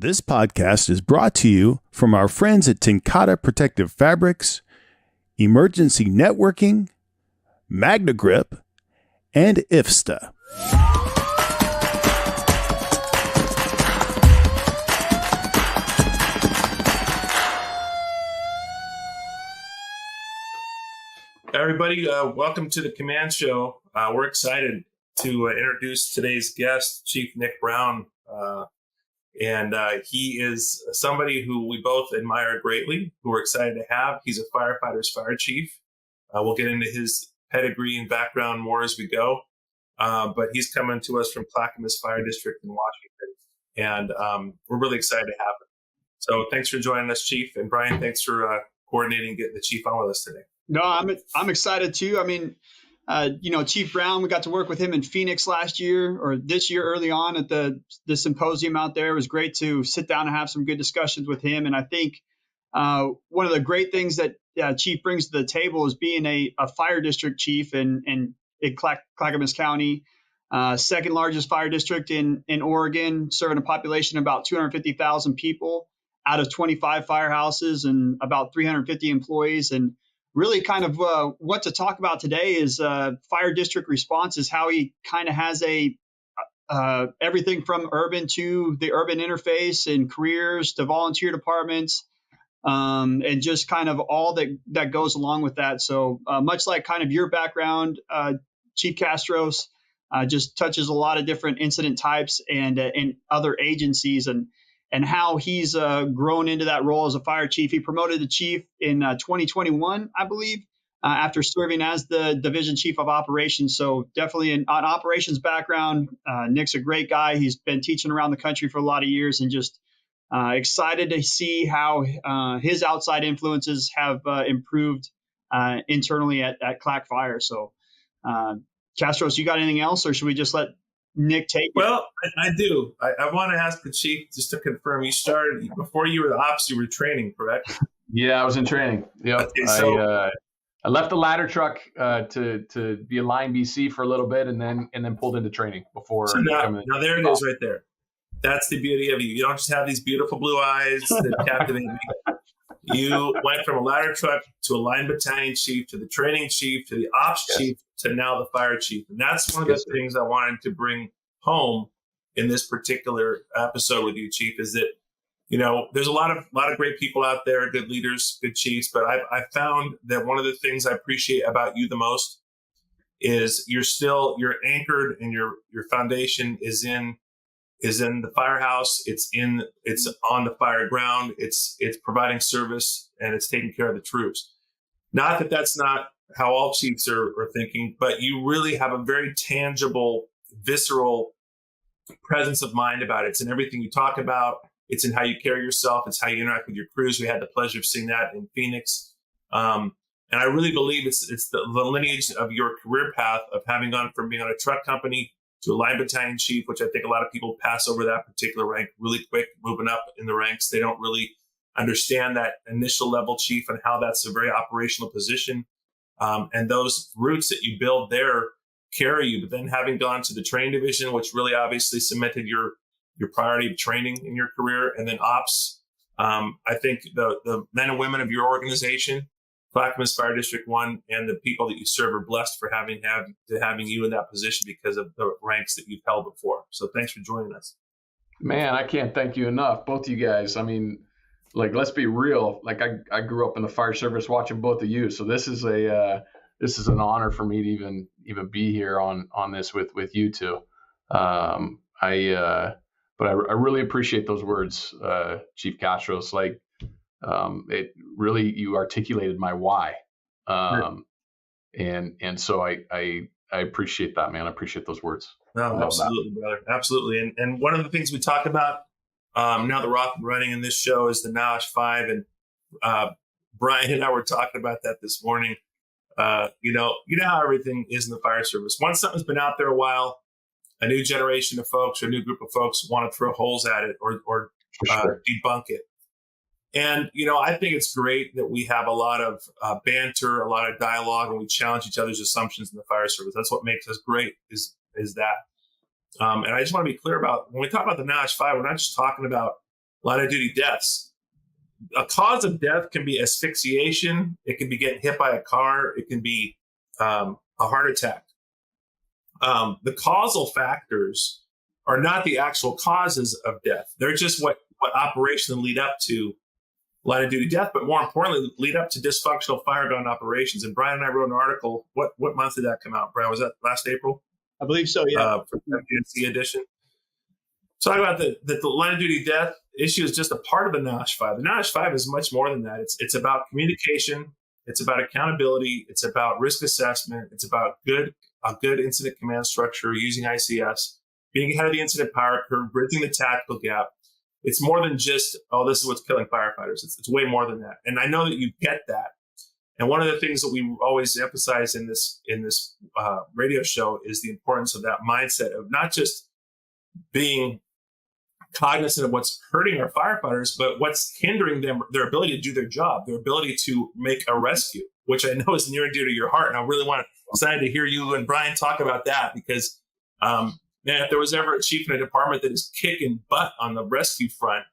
This podcast is brought to you from our friends at TenCate Protective Fabrics, Emergency Networking, MagneGrip, and IFSTA. Everybody, welcome to the Command Show. We're excited to introduce today's guest, Chief Nick Browne. And he is somebody who we both admire greatly, who we're excited to have. He's a firefighter's fire chief. We'll get into his pedigree and background more as we go. But he's coming to us from Clackamas Fire District in Washington. And we're really excited to have him. So thanks for joining us, Chief. And Brian, thanks for coordinating getting the Chief on with us today. No, I'm excited too. I mean, Chief Browne, we got to work with him in Phoenix last year or this year early on at the symposium out there. It was great to sit down and have some good discussions with him. And I think one of the great things that Chief brings to the table is being a fire district chief in Clackamas County, second largest fire district in Oregon, serving a population of about 250,000 people out of 25 firehouses and about 350 employees. And really kind of what to talk about today is fire district responses, how he kind of has everything from urban to the urban interface and careers to volunteer departments and just kind of all that goes along with that. So much like kind of your background, Chief Kastros just touches a lot of different incident types and other agencies and how he's grown into that role as a fire chief. He promoted to chief in 2021, I believe, after serving as the division chief of operations. So definitely an operations background. Nick's a great guy. He's been teaching around the country for a lot of years and just excited to see how his outside influences have improved internally at Clack Fire. So Kastros, you got anything else, or should we just let Nick take it? Well, I do. I want to ask the Chief just to confirm. You started before you were the ops. You were training, correct? Yeah, I was in training. Yep. Okay, so I left the ladder truck to be a line BC for a little bit, and then pulled into training before. So now there it is, right there. That's the beauty of you. You don't just have these beautiful blue eyes that captivate me. You went from a ladder truck to a line battalion chief to the training chief to the ops chief to now the fire chief. And that's one of the things I wanted to bring home in this particular episode with you, Chief, is that, there's a lot of great people out there, good leaders, good chiefs, but I found that one of the things I appreciate about you the most is you're anchored and your foundation is in the firehouse. It's on the fire ground. It's providing service and it's taking care of the troops. Not that that's not how all chiefs are thinking, but you really have a very tangible, visceral presence of mind about it. It's in everything you talk about. It's in how you carry yourself. It's how you interact with your crews. We had the pleasure of seeing that in Phoenix. And I really believe it's the lineage of your career path of having gone from being on a truck company to a line battalion chief, which I think a lot of people pass over that particular rank really quick, moving up in the ranks. They don't really understand that initial level chief and how that's a very operational position. And those roots that you build there carry you. But then having gone to the training division, which really obviously cemented your priority of training in your career, and then ops, I think the men and women of your organization, Clackamas Fire District 1, and the people that you serve are blessed for having you in that position because of the ranks that you've held before. So thanks for joining us. Man, I can't thank you enough, both of you guys. I mean, let's be real. I grew up in the fire service watching both of you, so this is an honor for me to even be here on this with you two. But I really appreciate those words, Chief Kastros. It really, you articulated my why. And so I appreciate that, man. I appreciate those words. No, absolutely, brother. Absolutely. And one of the things we talk about now that we're off and running in this show is the NOSH 5. And Brian and I were talking about that this morning. You know how everything is in the fire service. Once something's been out there a while, a new generation of folks or a new group of folks want to throw holes at it or debunk it. And, I think it's great that we have a lot of banter, a lot of dialogue, and we challenge each other's assumptions in the fire service. That's what makes us great is that. And I just want to be clear about when we talk about the NOSH 5, we're not just talking about line of duty deaths. A cause of death can be asphyxiation. It can be getting hit by a car. It can be a heart attack. The causal factors are not the actual causes of death. They're just what operationally lead up to line of duty death, but more importantly, lead up to dysfunctional fire gun operations. And Brian and I wrote an article. What month did that come out, Brian? Was that last April? I believe so, yeah. For the PNC edition. Talk about the line of duty death issue is just a part of the NOSH 5. The NOSH 5 is much more than that. It's about communication. It's about accountability. It's about risk assessment. It's about a good incident command structure using ICS, being ahead of the incident power curve, bridging the tactical gap. It's more than just, this is what's killing firefighters. It's way more than that. And I know that you get that. And one of the things that we always emphasize in this radio show is the importance of that mindset of not just being cognizant of what's hurting our firefighters, but what's hindering their ability to do their job, their ability to make a rescue, which I know is near and dear to your heart. And I really excited to hear you and Brian talk about that because, man, if there was ever a chief in a department that is kicking butt on the rescue front,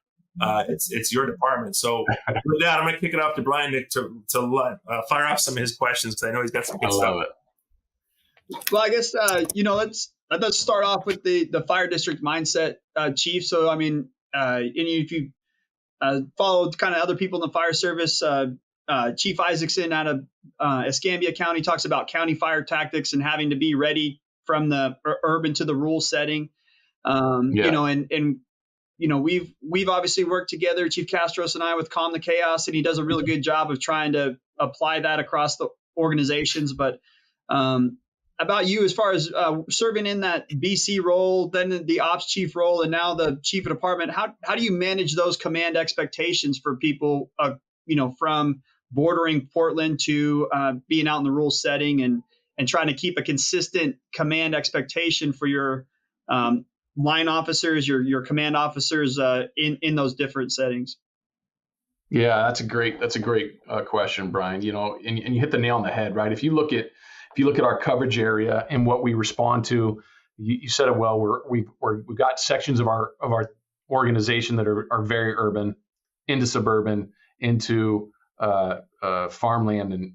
it's your department. So with that, I'm going to kick it off to Brian to fire off some of his questions because I know he's got some good stuff. I love it. Well, I guess, let's start off with the fire district mindset, Chief. So, I mean, if you followed kind of other people in the fire service, Chief Isaacson out of Escambia County talks about county fire tactics and having to be ready from the urban to the rural setting. We've obviously worked together, Chief Kastros and I, with Calm the Chaos, and he does a really good job of trying to apply that across the organizations. But about you, as far as serving in that BC role, then the ops chief role, and now the chief of department, how do you manage those command expectations for people, from bordering Portland to being out in the rural setting and trying to keep a consistent command expectation for your line officers, your command officers in those different settings? Yeah, that's a great question, Brian. And you hit the nail on the head, right? If you look at our coverage area and what we respond to, you said it well. We've got sections of our organization that are very urban, into suburban, into farmland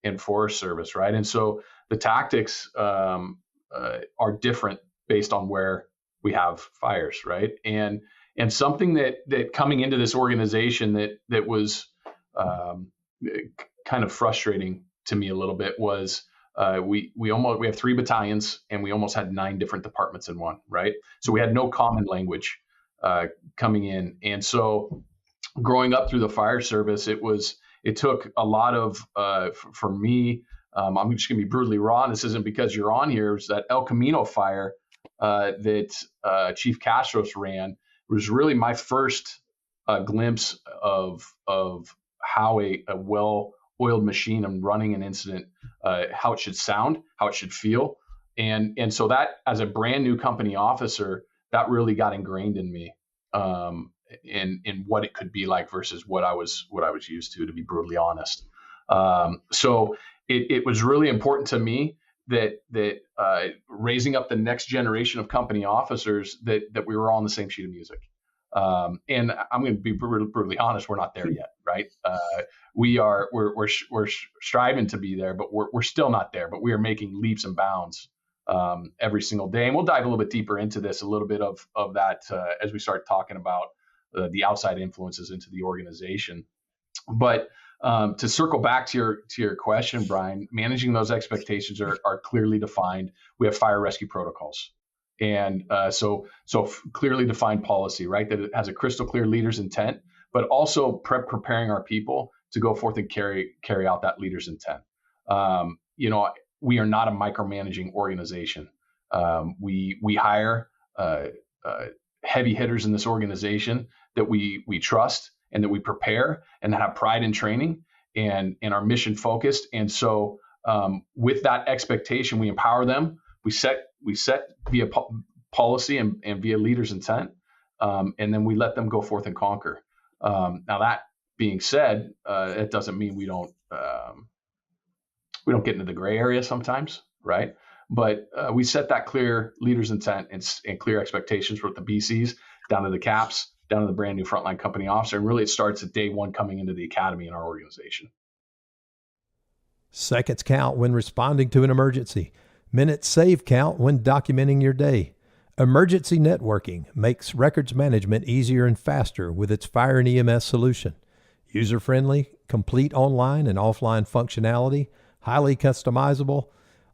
and forest service, right? And so the tactics are different based on where we have fires, right? And something that coming into this organization that was kind of frustrating to me a little bit was we have 3 battalions and we almost had 9 different departments in one, right? So we had no common language coming in. And so growing up through the fire service, it took a lot of, for me, I'm just gonna be brutally raw, and this isn't because you're on here, is that El Camino fire that Chief Kastros ran was really my first glimpse of how a well-oiled machine and running an incident, how it should sound, how it should feel. And so that, as a brand new company officer, that really got ingrained in me, in what it could be like versus what I was used to be brutally honest. So it was really important to me that raising up the next generation of company officers, that we were all on the same sheet of music. And I'm going to be brutally honest, we're not there yet, right? We're striving to be there, but we're still not there, but we are making leaps and bounds every single day. And we'll dive a little bit deeper into this, a little bit of that as we start talking about the outside influences into the organization. But to circle back to your question, Brian, managing those expectations are clearly defined. We have fire rescue protocols. And so clearly defined policy, right? That it has a crystal clear leader's intent, but also preparing our people to go forth and carry out that leader's intent. We are not a micromanaging organization. We hire heavy hitters in this organization that we trust and that we prepare and that have pride in training and are mission focused. And so with that expectation, we empower them. We set via policy and via leader's intent, and then we let them go forth and conquer. Now that being said, it doesn't mean we don't get into the gray area sometimes, right? But we set that clear leader's intent and clear expectations with the BCs down to the caps, down to the brand new frontline company officer. And really it starts at day one coming into the academy in our organization. Seconds count when responding to an emergency. Minutes saved count when documenting your day. Emergency networking makes records management easier and faster with its fire and EMS solution. User-friendly, complete online and offline functionality, highly customizable,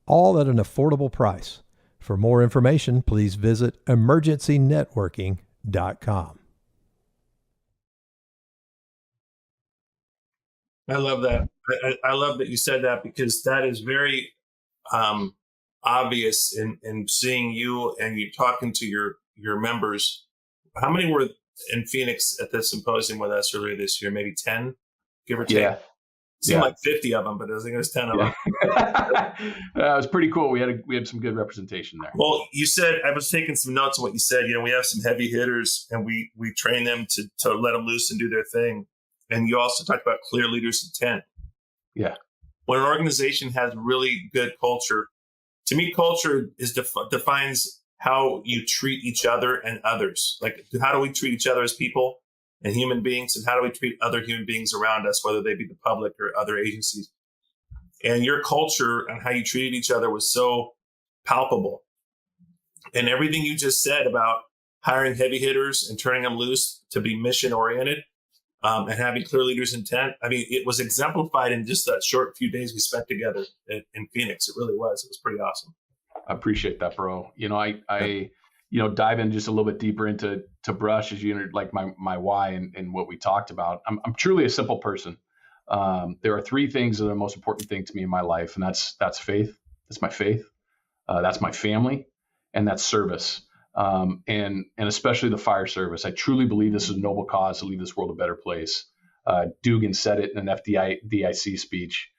all at an affordable price. For more information, please visit emergencynetworking.com. I love that. I love that you said that, because that is very obvious in seeing you and you talking to your members. How many were in Phoenix at the symposium with us earlier this year? Maybe 10, give or take. Yeah. It seemed like 50 of them, but I think it was 10 of them. It was pretty cool. We had some good representation there. Well, you said, I was taking some notes of what you said. We have some heavy hitters and we train them to let them loose and do their thing. And you also talked about clear leaders' intent. Yeah. When an organization has really good culture, to me, culture defines how you treat each other and others. Like, how do we treat each other as people and human beings? And how do we treat other human beings around us, whether they be the public or other agencies? And your culture and how you treated each other was so palpable. And everything you just said about hiring heavy hitters and turning them loose to be mission oriented, and having clear leaders' intent. I mean, it was exemplified in just that short few days we spent together in Phoenix. It really was. It was pretty awesome. I appreciate that, bro. I dive in just a little bit deeper into Brush as you like my why and what we talked about. I'm truly a simple person. There are three things that are the most important thing to me in my life, and that's faith. That's my faith. That's my family, and that's service. And especially the fire service. I truly believe this is a noble cause to leave this world a better place. Dugan said it in an FDIC speech,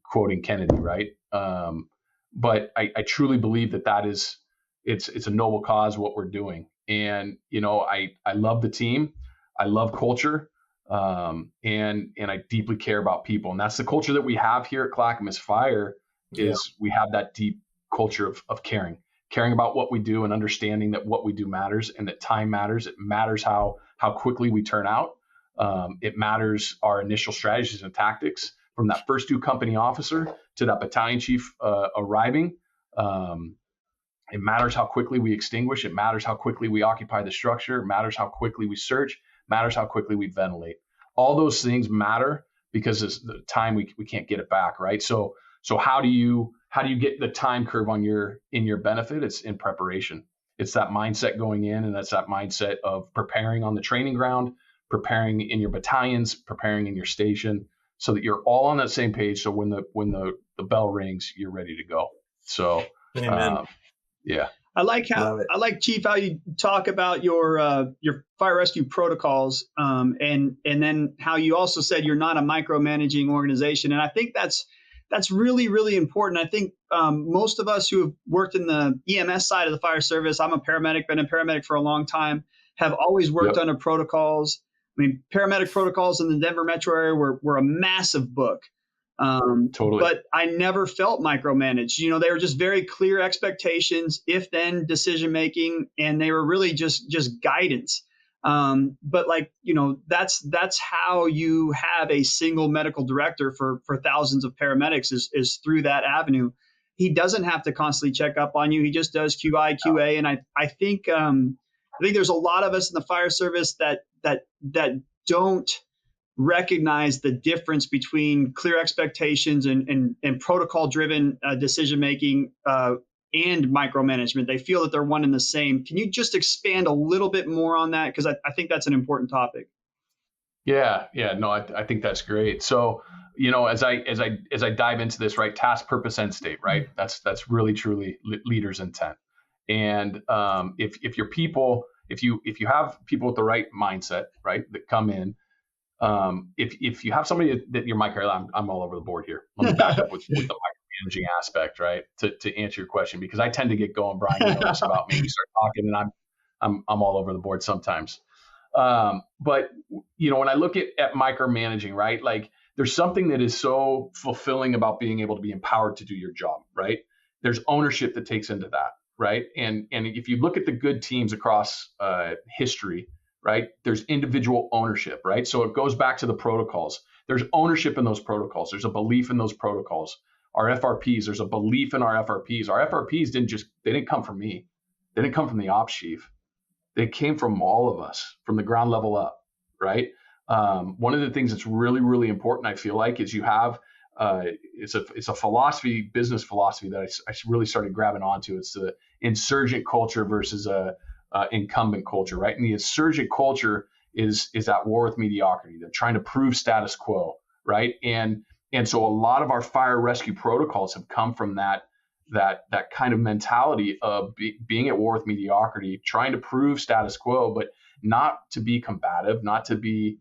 quoting Kennedy, right? But I truly believe that is, it's a noble cause, what we're doing. And, I love the team. I love culture. And I deeply care about people. And that's the culture that we have here at Clackamas Fire is we have that deep culture of caring about what we do and understanding that what we do matters and that time matters. It matters how quickly we turn out. It matters our initial strategies and tactics from that first new company officer to that battalion chief arriving. It matters how quickly we extinguish. It matters how quickly we occupy the structure. It matters how quickly we search. It matters how quickly we ventilate. All those things matter because it's the time we can't get it back, right? So how do you get the time curve in your benefit? It's in preparation. It's that mindset going in, and that's that mindset of preparing on the training ground, preparing in your battalions, preparing in your station, so that you're all on that same page. So when the bell rings, you're ready to go. So, yeah. I like Chief, how you talk about your fire rescue protocols, and then how you also said you're not a micromanaging organization, and I think that's really, really important. I think most of us who have worked in the EMS side of the fire service, I'm a paramedic, been a paramedic for a long time, have always worked under protocols. I mean, paramedic protocols in the Denver metro area were a massive book. Totally. But I never felt micromanaged. They were just very clear expectations, if then decision making, and they were really just guidance. But that's how you have a single medical director for thousands of paramedics is through that avenue. He doesn't have to constantly check up on you. He just does QI, QA. And I think there's a lot of us in the fire service that don't recognize the difference between clear expectations and protocol driven decision making, and micromanagement. They feel that they're one and the same. Can you just expand a little bit more on that? Because I think that's an important topic. Yeah. No, I think that's great. So, as I dive into this, right, task, purpose, end state, right? That's really truly leader's intent. And if your people, if you have people with the right mindset, right, that come in, if you have somebody that you're I'm all over the board here. Let me back up with the micromanaging aspect, right? To answer your question, because I tend to get going, Brian, you know this about me. We start talking and I'm all over the board sometimes. But when I look at micromanaging, right, like there's something that is so fulfilling about being able to be empowered to do your job, right? There's ownership that takes into that, right? And if you look at the good teams across history, right, there's individual ownership, right? So it goes back to the protocols. There's ownership in those protocols. There's a belief in those protocols. Our FRPs, there's a belief in our FRPs. Our FRPs didn't come from me. They didn't come from the ops chief. They came from all of us, from the ground level up, right? One of the things that's really, really important, I feel like, is you have it's a philosophy, business philosophy that I really started grabbing onto. It's the insurgent culture versus a incumbent culture, right? And the insurgent culture is at war with mediocrity. They're trying to prove status quo, right? And so a lot of our fire rescue protocols have come from that kind of mentality of being at war with mediocrity, trying to prove status quo, but not to be combative, not to be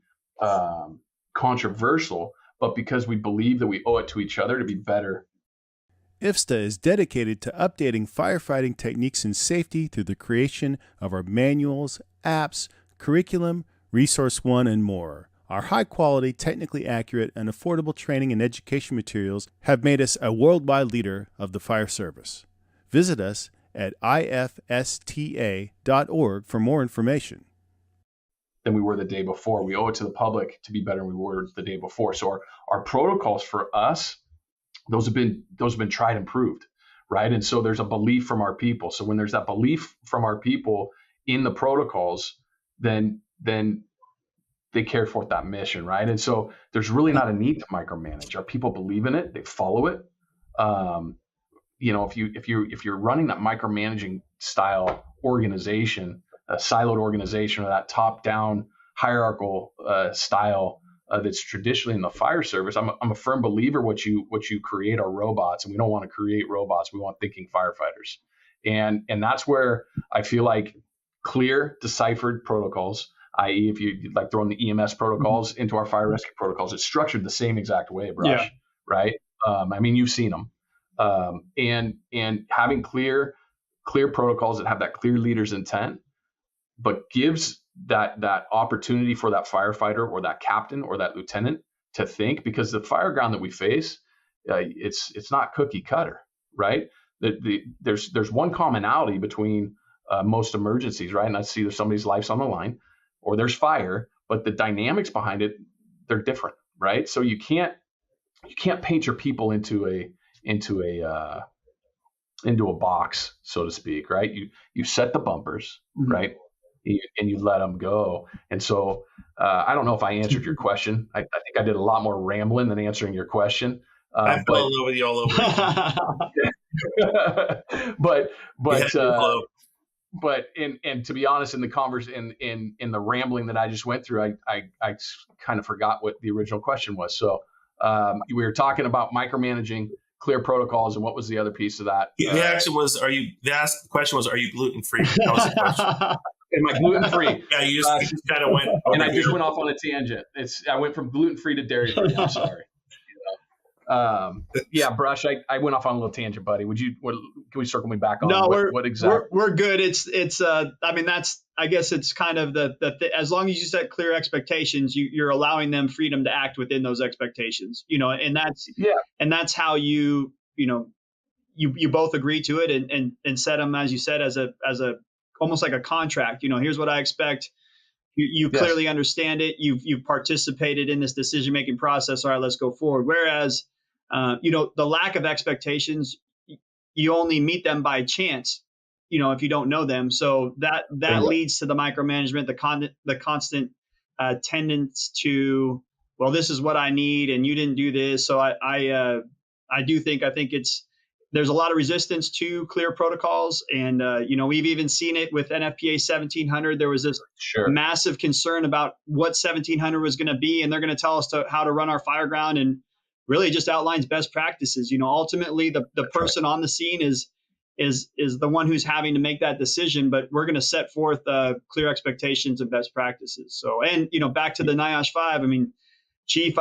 controversial, but because we believe that we owe it to each other to be better. IFSTA is dedicated to updating firefighting techniques and safety through the creation of our manuals, apps, curriculum, Resource One, and more. Our high-quality, technically accurate, and affordable training and education materials have made us a worldwide leader of the fire service. Visit us at ifsta.org for more information. Than we were the day before. We owe it to the public to be better than we were the day before. So our protocols for us, those have been tried and proved, right? And so there's a belief from our people. So when there's that belief from our people in the protocols, then they carry forth that mission, right? And so there's really not a need to micromanage. Our people believe in it, they follow it. If you're running that micromanaging style organization, a siloed organization, or that top-down hierarchical style that's traditionally in the fire service, I'm a firm believer what you create are robots, and we don't want to create robots. We want thinking firefighters, and that's where I feel like clear, deciphered protocols, i.e., if you like throwing the EMS protocols into our fire rescue protocols, it's structured the same exact way, Brush, right? I mean, you've seen them, and having clear protocols that have that clear leader's intent, but gives that opportunity for that firefighter or that captain or that lieutenant to think, because the fire ground that we face, it's not cookie cutter, right? There's one commonality between most emergencies, right? And that's either somebody's life's on the line or there's fire, but the dynamics behind it, they're different, right? So you can't paint your people into a box, so to speak, right? You set the bumpers, mm-hmm. right? And you let them go. And so I don't know if I answered your question. I think I did a lot more rambling than answering your question. I fell in love with you all over but to be honest, in the in the rambling that I just went through, I kind of forgot what the original question was. So we were talking about micromanaging, clear protocols, and what was the other piece of that? The question was, are you gluten free? That was the question. Am I gluten free? Yeah, you just kind of went. And I just went off on a tangent. I went from gluten free to dairy free. I'm sorry. Yeah, Brush. I went off on a little tangent, buddy. Can we circle me back on? No, what exactly? We're good. It's. I mean, I guess it's kind of as long as you set clear expectations, you're allowing them freedom to act within those expectations. And that's how you both agree to it and set them, as you said, as a almost like a contract. Here's what I expect. You clearly understand it. You've participated in this decision-making process. All right, let's go forward. Whereas, the lack of expectations, you only meet them by chance, if you don't know them. So that leads to the micromanagement, the constant tendency to, well, this is what I need, and you didn't do this. So I think there's a lot of resistance to clear protocols. And, we've even seen it with NFPA 1700. There was this massive concern about what 1700 was going to be. And they're going to tell us how to run our fire ground, and really just outlines best practices. Ultimately the person on the scene is the one who's having to make that decision, but we're going to set forth clear expectations and best practices. So, and, back to the NIOSH 5, I mean, Chief,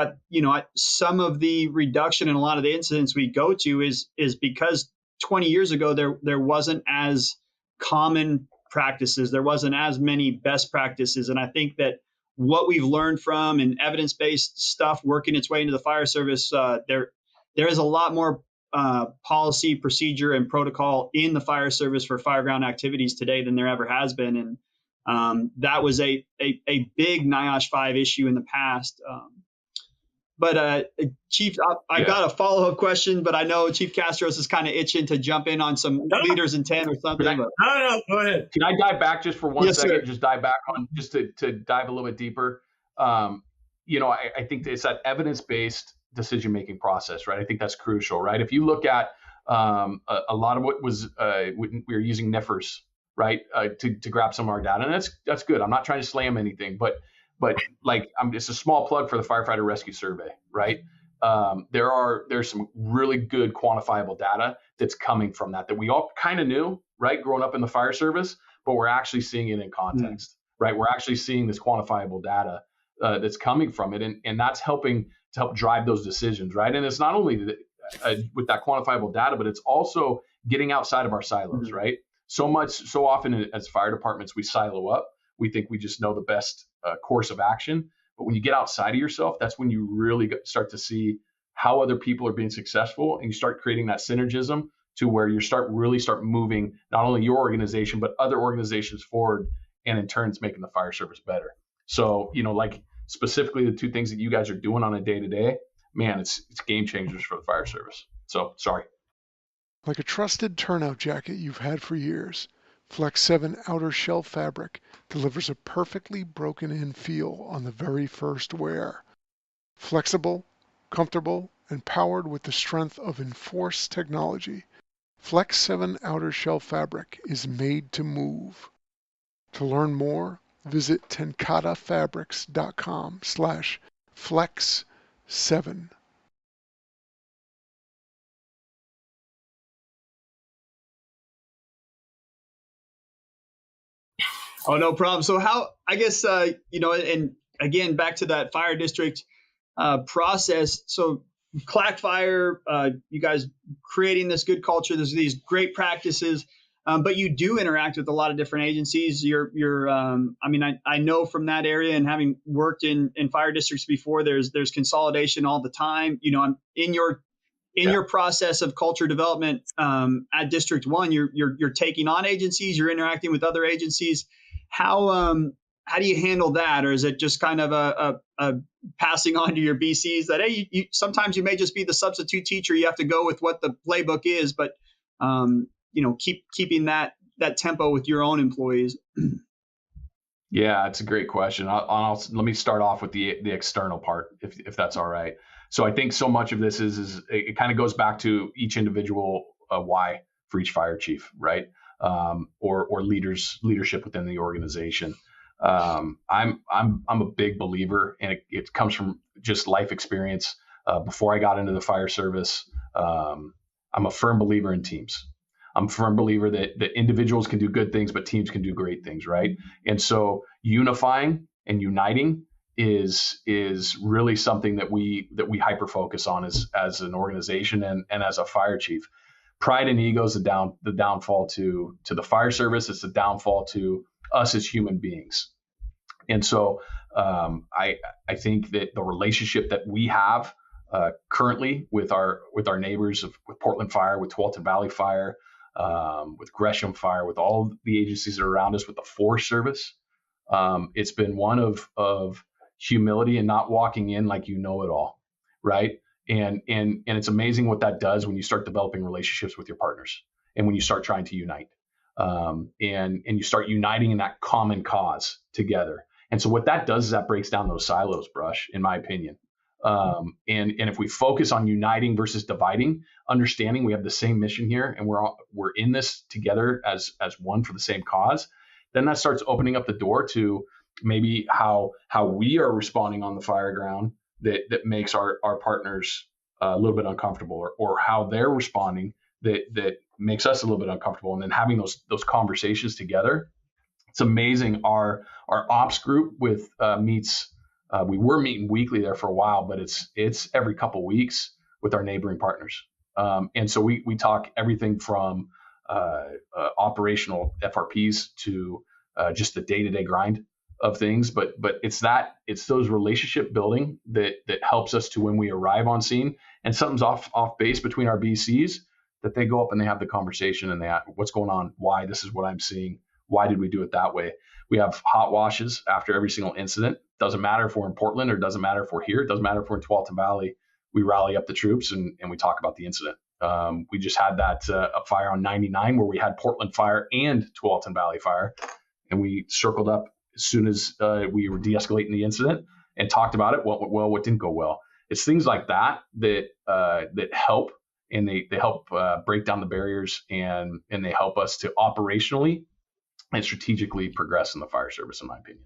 some of the reduction in a lot of the incidents we go to is because 20 years ago there wasn't as common practices, there wasn't as many best practices, and I think that what we've learned from and evidence-based stuff working its way into the fire service, there is a lot more policy, procedure, and protocol in the fire service for fireground activities today than there ever has been. And that was a big NIOSH 5 issue in the past. But Chief, I got a follow-up question, but I know Chief Kastros is kind of itching to jump in on some leaders in 10 or something. No, go ahead. Can I dive back just for one second? Sir. Just dive back on, just to dive a little bit deeper. I think it's that evidence-based decision-making process, right? I think that's crucial, right? If you look at a lot of what was, we were using NIFRs, right, to grab some of our data, and that's good. I'm not trying to slam anything, but like it's a small plug for the Firefighter Rescue Survey, right? There's some really good quantifiable data that's coming from that we all kind of knew, right, growing up in the fire service, but we're actually seeing it in context, right? We're actually seeing this quantifiable data that's coming from it, and that's helping to help drive those decisions, right? And it's not only with that quantifiable data, but it's also getting outside of our silos, right? So often as fire departments, we silo up. We think we just know the best course of action. But when you get outside of yourself, that's when you really start to see how other people are being successful, and you start creating that synergism to where you start moving not only your organization, but other organizations forward, and in turn, it's making the fire service better. So, like specifically the two things that you guys are doing on a day-to-day, man, it's game changers for the fire service. So, sorry. Like a trusted turnout jacket you've had for years, Flex 7 outer shell fabric delivers a perfectly broken-in feel on the very first wear. Flexible, comfortable, and powered with the strength of Enforce technology, Flex 7 outer shell fabric is made to move. To learn more, visit tenkatafabrics.com/flex7. Oh, no problem. So and again, back to that fire district process. So Clack Fire, you guys creating this good culture, there's these great practices, but you do interact with a lot of different agencies. I know from that area, and having worked in fire districts before, there's consolidation all the time. I'm in your process of culture development at District 1, you're taking on agencies, you're interacting with other agencies. How do you handle that? Or is it just kind of a passing on to your BCs that, hey, sometimes you may just be the substitute teacher, you have to go with what the playbook is, but keeping that tempo with your own employees? Yeah, it's a great question. Let me start off with the external part, if that's all right. So I think so much of this is it kind of goes back to each individual why for each fire chief, right? Or leadership within the organization. I'm a big believer, and it comes from just life experience. Before I got into the fire service, I'm a firm believer in teams. I'm a firm believer that individuals can do good things, but teams can do great things, right? And so unifying and uniting is really something that we hyper focus on as an organization and as a fire chief. Pride and ego is the downfall to the fire service. It's the downfall to us as human beings. And so I think that the relationship that we have currently with our neighbors, with Portland Fire, with Tualatin Valley Fire, with Gresham Fire, with all the agencies that are around us, with the Forest Service, it's been one of humility and not walking in like you know it all, right? And it's amazing what that does when you start developing relationships with your partners and when you start trying to unite, and you start uniting in that common cause together. And so what that does is that breaks down those silos, Brush, in my opinion. And if we focus on uniting versus dividing, understanding we have the same mission here and we're in this together as one for the same cause, then that starts opening up the door to maybe how we are responding on the fire ground that makes our partners a little bit uncomfortable, or how they're responding that makes us a little bit uncomfortable. And then having those conversations together, it's amazing. Our ops group meets. We were meeting weekly there for a while, but it's every couple weeks with our neighboring partners. And so we talk everything from operational FRPs to just the day-to-day grind of things. But it's those relationship building that helps us to when we arrive on scene and something's off base between our BCs, that they go up and they have the conversation and they ask, what's going on? Why? This is what I'm seeing. Why did we do it that way? We have hot washes after every single incident. Doesn't matter if we're in Portland, or doesn't matter if we're here. It doesn't matter if we're in Tualatin Valley. We rally up the troops and we talk about the incident. We just had that a fire on 99 where we had Portland fire and Tualatin Valley fire. And we circled up as soon as we were de-escalating the incident and talked about it. What went well, what didn't go well. It's things like that help, and they help break down the barriers, and they help us to operationally and strategically progress in the fire service, in my opinion.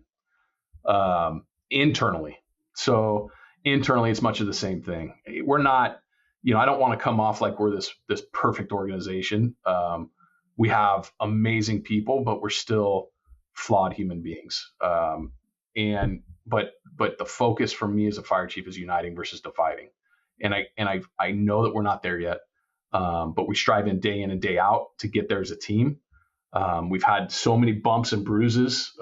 Internally. So internally, it's much of the same thing. We're not, I don't want to come off like we're this perfect organization. We have amazing people, but we're still flawed human beings. But the focus for me as a fire chief is uniting versus dividing. And I know that we're not there yet. But we strive in and day out to get there as a team. We've had so many bumps and bruises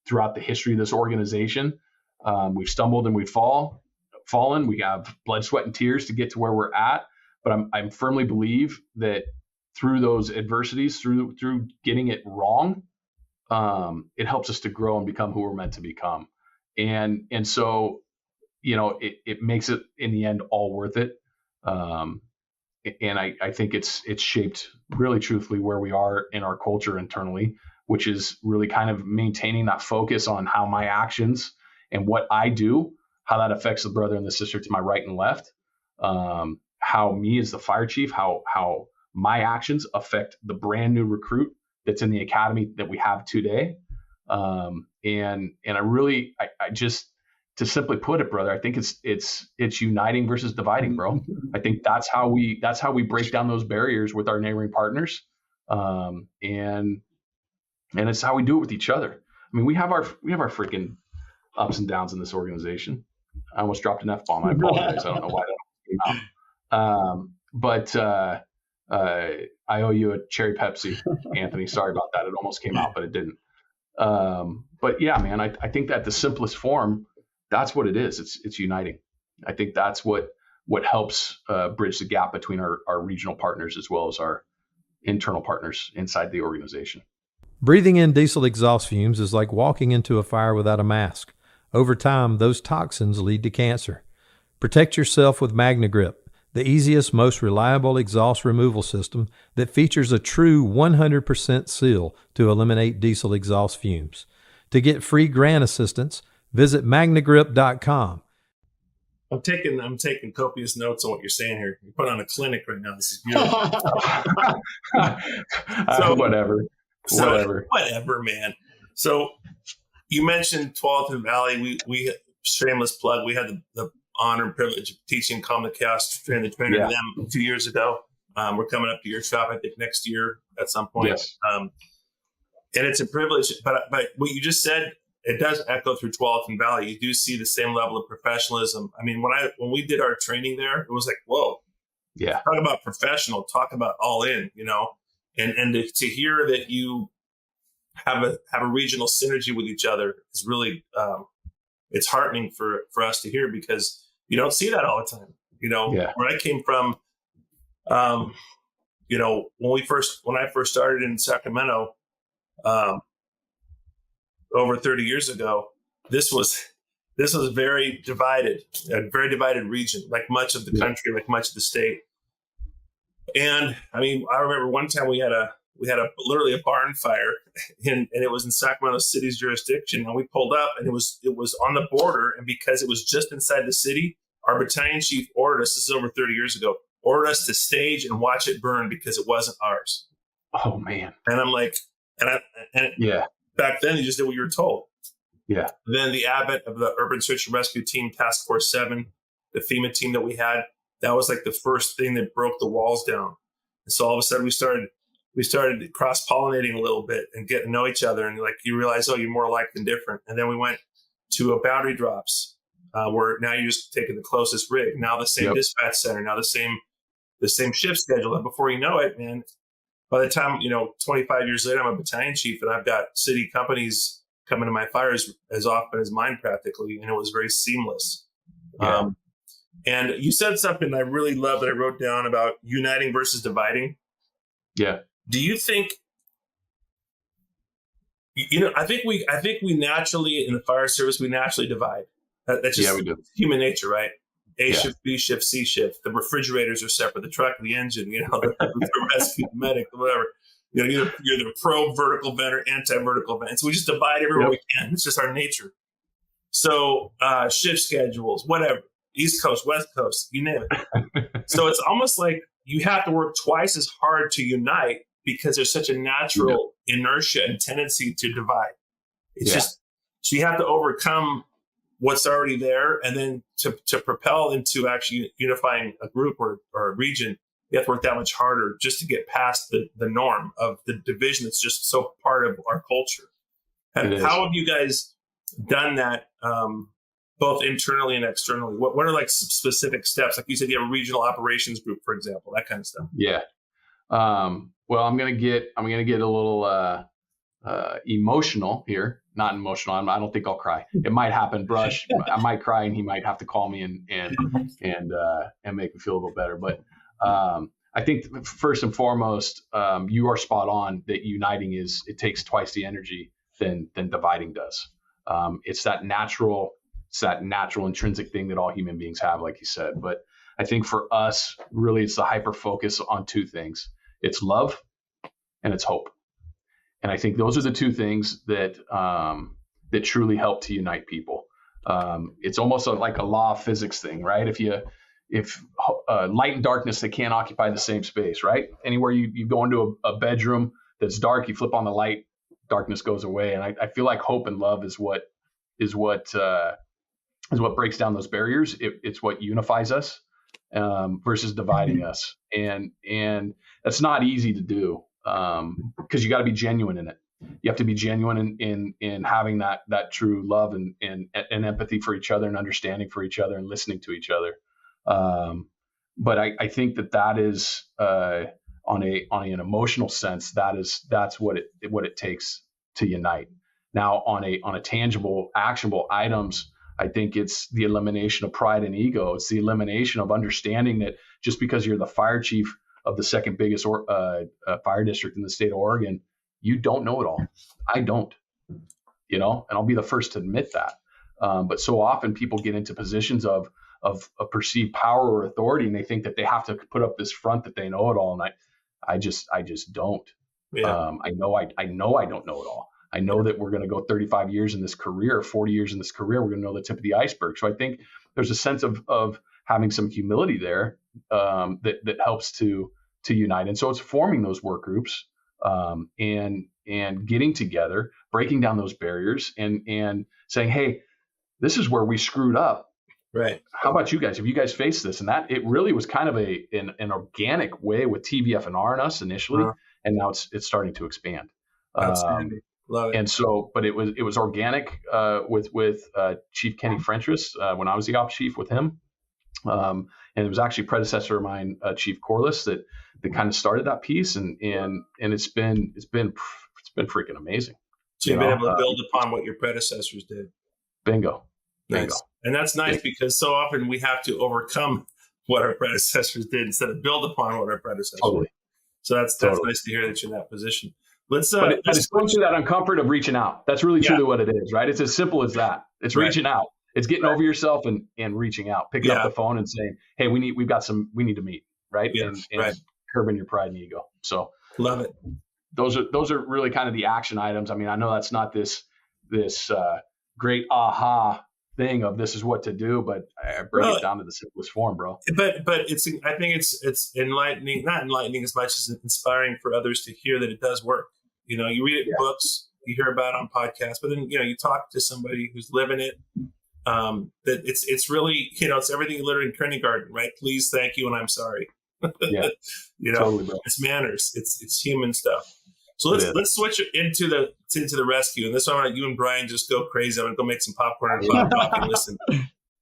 throughout the history of this organization. We've stumbled and we've fallen. We have blood, sweat, and tears to get to where we're at. But I firmly believe that through those adversities, through getting it wrong, it helps us to grow and become who we're meant to become. And so, it makes it in the end all worth it. And I think it's shaped really truthfully where we are in our culture internally, which is really kind of maintaining that focus on how my actions and what I do, how that affects the brother and the sister to my right and left, how me as the fire chief, how my actions affect the brand new recruit that's in the academy that we have today. And I just, to simply put it, brother, I think it's uniting versus dividing, bro. I think that's how we break down those barriers with our neighboring partners. And it's how we do it with each other. I mean, we have our freaking ups and downs in this organization. I almost dropped an F-bomb. I apologize. I don't know why that came out. But I owe you a cherry Pepsi, Anthony. Sorry about that. It almost came out, but it didn't. But yeah, man, I think that the simplest form, that's what it is. It's uniting. I think that's what helps bridge the gap between our regional partners as well as our internal partners inside the organization. Breathing in diesel exhaust fumes is like walking into a fire without a mask. Over time, those toxins lead to cancer. Protect yourself with MagneGrip, the easiest, most reliable exhaust removal system that features a true 100% seal to eliminate diesel exhaust fumes. To get free grant assistance, visit MagneGrip.com. I'm taking copious notes on what you're saying here. You put on a clinic right now. This is beautiful. Whatever, man. So you mentioned Tualatin Valley. We shameless plug. We had the honor and privilege of teaching Comcast, training the trainer to them 2 years ago. We're coming up to your shop, I think, next year at some point. Yes. And it's a privilege. But what you just said, it does echo through Tualatin Valley. You do see the same level of professionalism. I mean, when we did our training there, it was like, whoa, yeah. Talk about professional, talk about all in, and to hear that you have a regional synergy with each other is really, it's heartening for us to hear, because you don't see that all the time. Where I came from, when I first started in Sacramento, over 30 years ago, this was a very divided region, like much of the country, like much of the state. And I mean, I remember one time we had literally a barn fire, and it was in Sacramento City's jurisdiction. And we pulled up, and it was on the border. And because it was just inside the city, our battalion chief ordered us, this is over 30 years ago, ordered us to stage and watch it burn because it wasn't ours. Oh man. And I'm like, back then you just did what you were told. Yeah. Then the advent of the Urban Search and Rescue Team, Task Force 7, the FEMA team that we had, that was like the first thing that broke the walls down. And so all of a sudden we started cross-pollinating a little bit and getting to know each other. And like, you realize, oh, you're more alike than different. And then we went to a boundary drops where now you're just taking the closest rig. Now the same dispatch center, now the same shift schedule. And before you know it, man, by the time, 25 years later, I'm a battalion chief and I've got city companies coming to my fires as often as mine practically. And it was very seamless. Yeah. And you said something I really love that I wrote down about uniting versus dividing. Yeah. Do you think, I think we naturally, in the fire service, we naturally divide. That's just we do. Human nature, right? A shift, B shift, C shift. The refrigerators are separate. The truck, the engine, the rescue, the medic, whatever. You're the pro vertical vent or anti vertical vent. So we just divide everywhere we can. It's just our nature. So shift schedules, whatever, East Coast, West Coast, you name it. So it's almost like you have to work twice as hard to unite because there's such a natural inertia and tendency to divide. It's just, so you have to overcome what's already there, and then to propel into actually unifying a group or a region, you have to work that much harder just to get past the norm of the division that's just so part of our culture. How have you guys done that, both internally and externally? What are like some specific steps? Like you said, you have a regional operations group, for example, that kind of stuff. Yeah. Well, I'm gonna get a little emotional here. Not emotional. I don't think I'll cry. It might happen, Brush. I might cry, and he might have to call me and make me feel a little better. But I think first and foremost, you are spot on that uniting it takes twice the energy than dividing does. It's that natural intrinsic thing that all human beings have, like you said. But I think for us, really, it's the hyper focus on two things. It's love and it's hope. And I think those are the two things that truly help to unite people. It's almost like a law of physics thing, right? If light and darkness, they can't occupy the same space, right? Anywhere you go into a bedroom that's dark, you flip on the light, darkness goes away. And I feel like hope and love is what breaks down those barriers. It's what unifies us versus dividing us. And that's not easy to do. Because you got to be genuine in it. You have to be genuine in having that true love and empathy for each other and understanding for each other and listening to each other. But I think that is on an emotional sense, that's what it takes to unite. Now on a tangible, actionable items, I think it's the elimination of pride and ego. It's the elimination of understanding that just because you're the fire chief of the second biggest fire district in the state of Oregon, you don't know it all. I don't, and I'll be the first to admit that. But so often people get into positions of perceived power or authority, and they think that they have to put up this front that they know it all. And I just don't. Yeah. I know I don't know it all. I know that we're going to go 35 years in this career, 40 years in this career. We're going to know the tip of the iceberg. So I think there's a sense of having some humility there that helps to unite. And so it's forming those work groups and getting together, breaking down those barriers and saying, hey, this is where we screwed up. Right. How about you guys? Have you guys faced this? And that it really was kind of an organic way with TVF&R and us initially, and now it's starting to expand. Outstanding. Love it. And so, but it was organic with Chief Kenny Frentress when I was the ops chief with him. And it was actually predecessor of mine, Chief Corliss, that kind of started that piece, and it's been freaking amazing. So you've been able to build upon what your predecessors did. Bingo. Nice. And that's nice because so often we have to overcome what our predecessors did instead of build upon what our predecessors did. So that's nice to hear that you're in that position. But it's going through that uncomfort of reaching out. That's really truly what it is, right? It's as simple as that. It's reaching out. It's getting over yourself and reaching out, picking up the phone and saying, "Hey, we need to meet," right? Yeah, and curbing your pride and ego. So love it. Those are really kind of the action items. I mean, I know that's not this great aha thing of this is what to do, but I break it down to the simplest form, bro. But I think it's enlightening, not enlightening as much as inspiring for others to hear that it does work. You read it in books, you hear about it on podcasts, but then you talk to somebody who's living it. That it's really it's everything you learn in kindergarten, right? Please, thank you, and I'm sorry. Yeah, totally, bro. It's manners. It's human stuff. So let's switch into the rescue, and this one I want you and Brian just go crazy. I'm gonna go make some popcorn and talk and listen.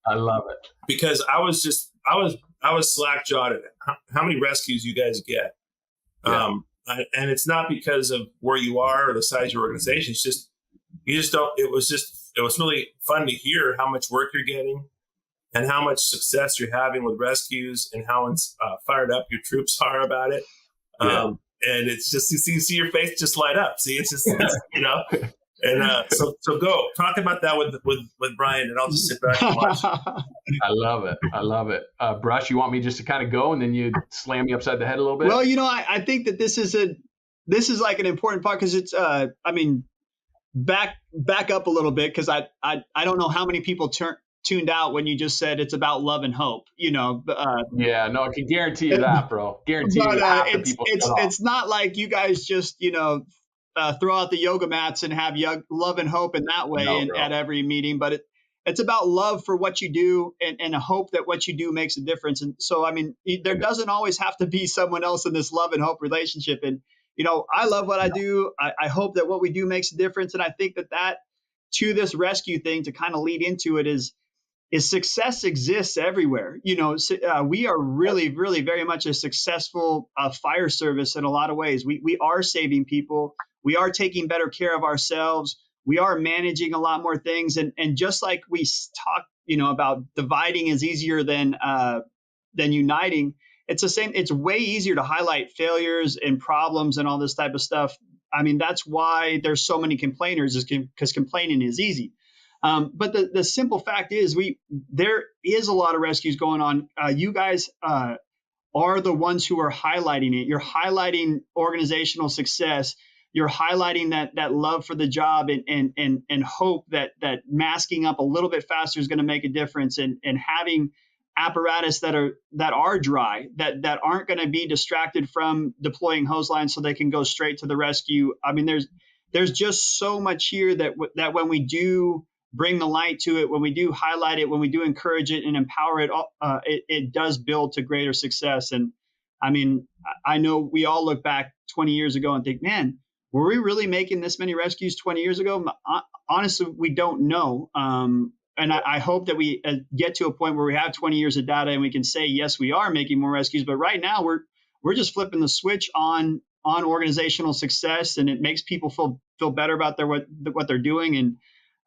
I love it because I was slack jawed at how many rescues you guys get. Yeah. And it's not because of where you are or the size of your organization. It's just you just don't. It was really fun to hear how much work you're getting, and how much success you're having with rescues and how fired up your troops are about it. And it's just, you see your face just light up. See, it's just, and so go talk about that with Brian, and I'll just sit back and watch. I love it. Brush, you want me just to kind of go and then you slam me upside the head a little bit? Well, I think that this is like an important part, because it's, back up a little bit, because I don't know how many people tuned out when you just said it's about love and hope, no, I can guarantee you that, bro. Guarantee you half the people. It's not like you guys just, throw out the yoga mats and have love and hope in that way at every meeting, but it's about love for what you do and a hope that what you do makes a difference. And so, there doesn't always have to be someone else in this love and hope relationship. And, I love what I do. I hope that what we do makes a difference. And I think that to this rescue thing, to kind of lead into it, is success exists everywhere. We are really, really very much a successful fire service in a lot of ways. We are saving people. We are taking better care of ourselves. We are managing a lot more things. And just like we talk, about dividing is easier than uniting. It's the same. It's way easier to highlight failures and problems and all this type of stuff. That's why there's so many complainers, is because complaining is easy. But the simple fact is, there is a lot of rescues going on. You guys are the ones who are highlighting it. You're highlighting organizational success. You're highlighting that love for the job and hope that masking up a little bit faster is going to make a difference, and having apparatus that are dry, that aren't going to be distracted from deploying hose lines so they can go straight to the rescue. There's just so much here that when we do bring the light to it, when we do highlight it, when we do encourage it and empower it, it does build to greater success. And I know we all look back 20 years ago and think, man, were we really making this many rescues 20 years ago? Honestly, we don't know. And I hope that we get to a point where we have 20 years of data and we can say, yes, we are making more rescues. But right now we're just flipping the switch on organizational success, and it makes people feel better about what they're doing. And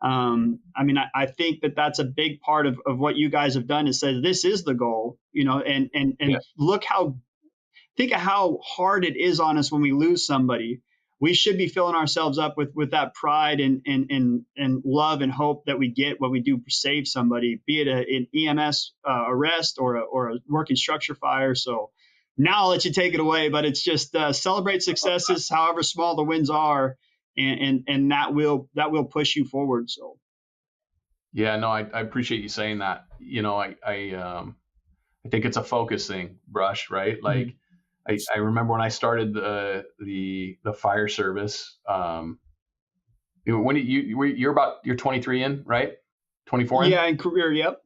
I think that's a big part of what you guys have done, is said this is the goal, and think of how hard it is on us when we lose somebody. We should be filling ourselves up with that pride and love and hope that we get when we do save somebody, be it an EMS arrest or a working structure fire. So now I'll let you take it away, but it's just celebrate successes, however small the wins are, and that will push you forward. So. Yeah, no, I appreciate you saying that. I think it's a focus thing, Brush, right? Like, mm-hmm. I remember when I started the fire service. When you're 23 in, right? 24 in? Yeah, in career. Yep.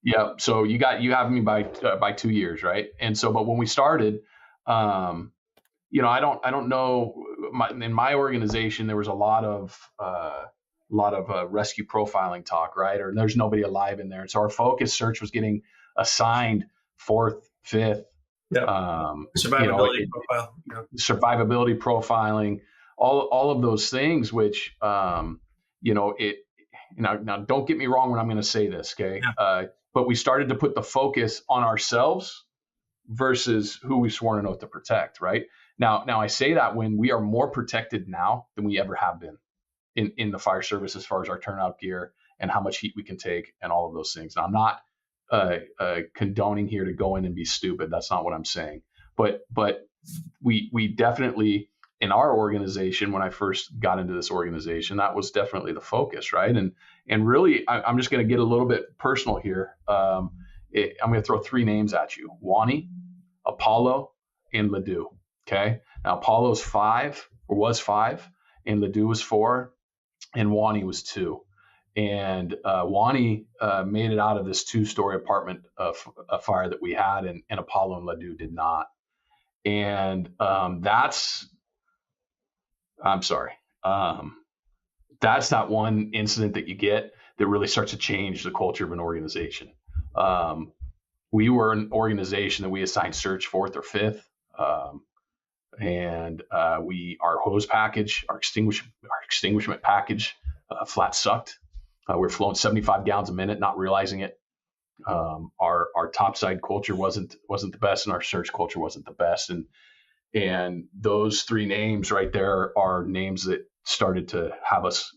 Yeah. So you have me by 2 years, right? And so, but when we started, I don't know. In my organization, there was a lot of rescue profiling talk, right? Or there's nobody alive in there, and so our focus search was getting assigned 4th, 5th. Yeah. Survivability profile. Yeah. Survivability profiling, all of those things, which now don't get me wrong when I'm going to say this, okay? Yeah. But we started to put the focus on ourselves versus who we sworn an oath to protect, right? Now I say that when we are more protected now than we ever have been in the fire service, as far as our turnout gear and how much heat we can take and all of those things. Now, I'm not condoning here to go in and be stupid. That's not what I'm saying. But we definitely, in our organization, when I first got into this organization, that was definitely the focus, right? And really, I'm just going to get a little bit personal here. I'm going to throw 3 names at you: Wani, Apollo, and Ledoux. Okay. Now Apollo's 5, or was 5, and Ledoux was 4, and Wani was 2. And Wani made it out of this 2-story apartment fire that we had, and Apollo and Ledoux did not. And that's that one incident that you get that really starts to change the culture of an organization. We were an organization that we assigned search 4th or 5th. And our hose package, our extinguishment package, flat sucked. We're flowing 75 gallons a minute, not realizing it. Our topside culture wasn't the best, and our search culture wasn't the best. And those three names right there are names that started to have us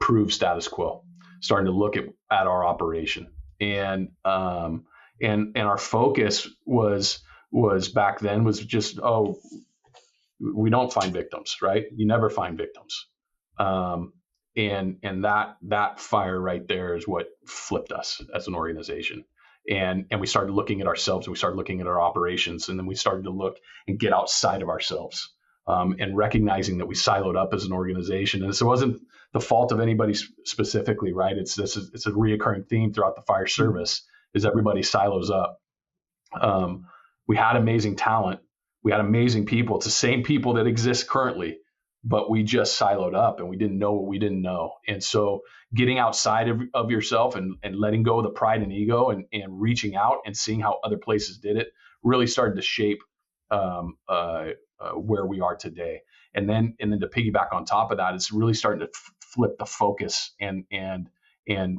prove status quo, starting to look at our operation. And our focus was back then was just, we don't find victims, right? You never find victims. And that fire right there is what flipped us as an organization. And we started looking at ourselves, and we started looking at our operations, and then we started to look and get outside of ourselves, and recognizing that we siloed up as an organization. And this wasn't the fault of anybody specifically, right? It's a reoccurring theme throughout the fire service, is everybody silos up. We had amazing talent. We had amazing people. It's the same people that exist currently, but we just siloed up and we didn't know what we didn't know. And so getting outside of yourself and letting go of the pride and ego and reaching out and seeing how other places did it really started to shape where we are today. And then to piggyback on top of that, it's really starting to flip the focus and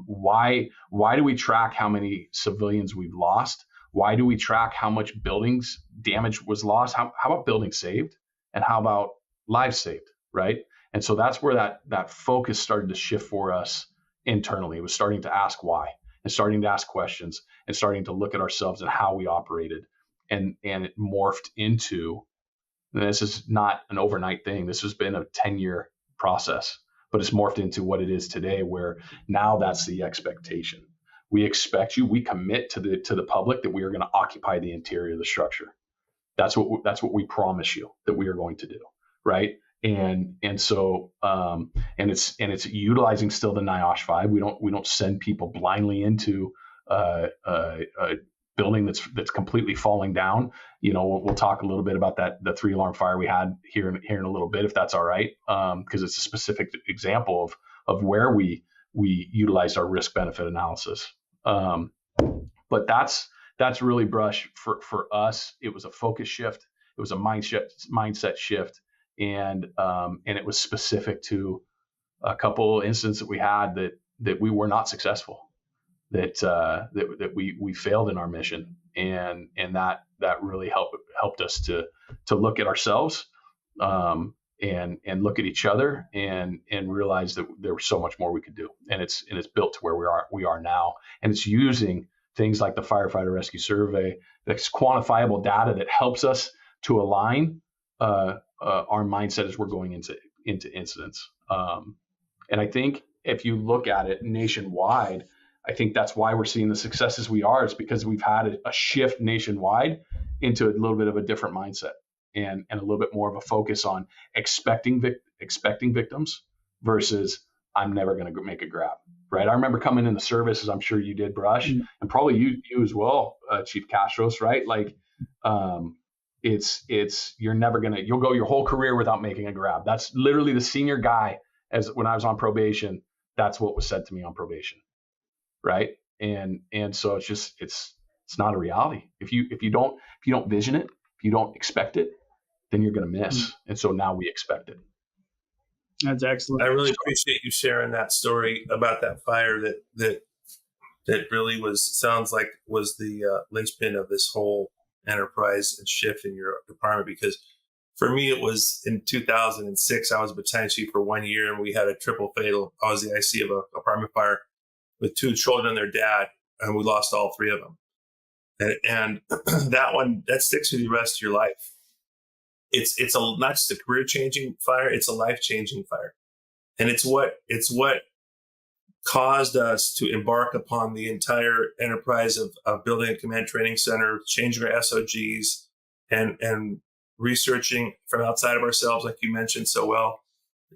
why do we track how many civilians we've lost? Why do we track how much buildings damage was lost? How about buildings saved? And how about lives saved, right? And so that's where that focus started to shift for us internally. It was starting to ask why, and starting to ask questions, and starting to look at ourselves and how we operated. And it morphed into, and this is not an overnight thing. This has been a 10-year process, but it's morphed into what it is today, where now that's the expectation. We expect you, we commit to the public that we are going to occupy the interior of the structure. That's what we promise you that we are going to do, right? And so it's utilizing still the NIOSH 5. We don't send people blindly into a building that's completely falling down. We'll talk a little bit about the 3-alarm fire we had here in a little bit, if that's all right, because it's a specific example of where we utilized our risk benefit analysis. But that's really Brush for us. It was a focus shift. It was a mindset shift. And it was specific to a couple incidents that we had that we were not successful, that we failed in our mission, and that really helped us to look at ourselves, and look at each other, and realize that there was so much more we could do, and it's built to where we are now, and it's using things like the Firefighter Rescue Survey, that's quantifiable data that helps us to align our mindset as we're going into incidents. And I think if you look at it nationwide, I think that's why we're seeing the successes we are. It's because we've had a shift nationwide into a little bit of a different mindset, and a little bit more of a focus on expecting victims versus I'm never going to make a grab, right? I remember coming in the service, as I'm sure you did, Brush, and probably you as well, Chief Kastros, right? Like, you'll go your whole career without making a grab. That's literally the senior guy, as when I was on probation, that's what was said to me on probation, right? And so it's not a reality. If you don't vision it, if you don't expect it, then you're going to miss. And so now we expect it. That's excellent. I really appreciate you sharing that story about that fire that really sounds like was the linchpin of this whole enterprise and shift in your department. Because for me, it was in 2006. I was battalion chief for 1 year, and we had a triple fatal. I was the IC of a apartment fire with 2 children and their dad, and we lost all 3 of them. And that sticks with you the rest of your life. It's not just a career changing fire; it's a life changing fire, and it's what caused us to embark upon the entire enterprise of building a command training center, changing our SOGs, and researching from outside of ourselves, like you mentioned so well,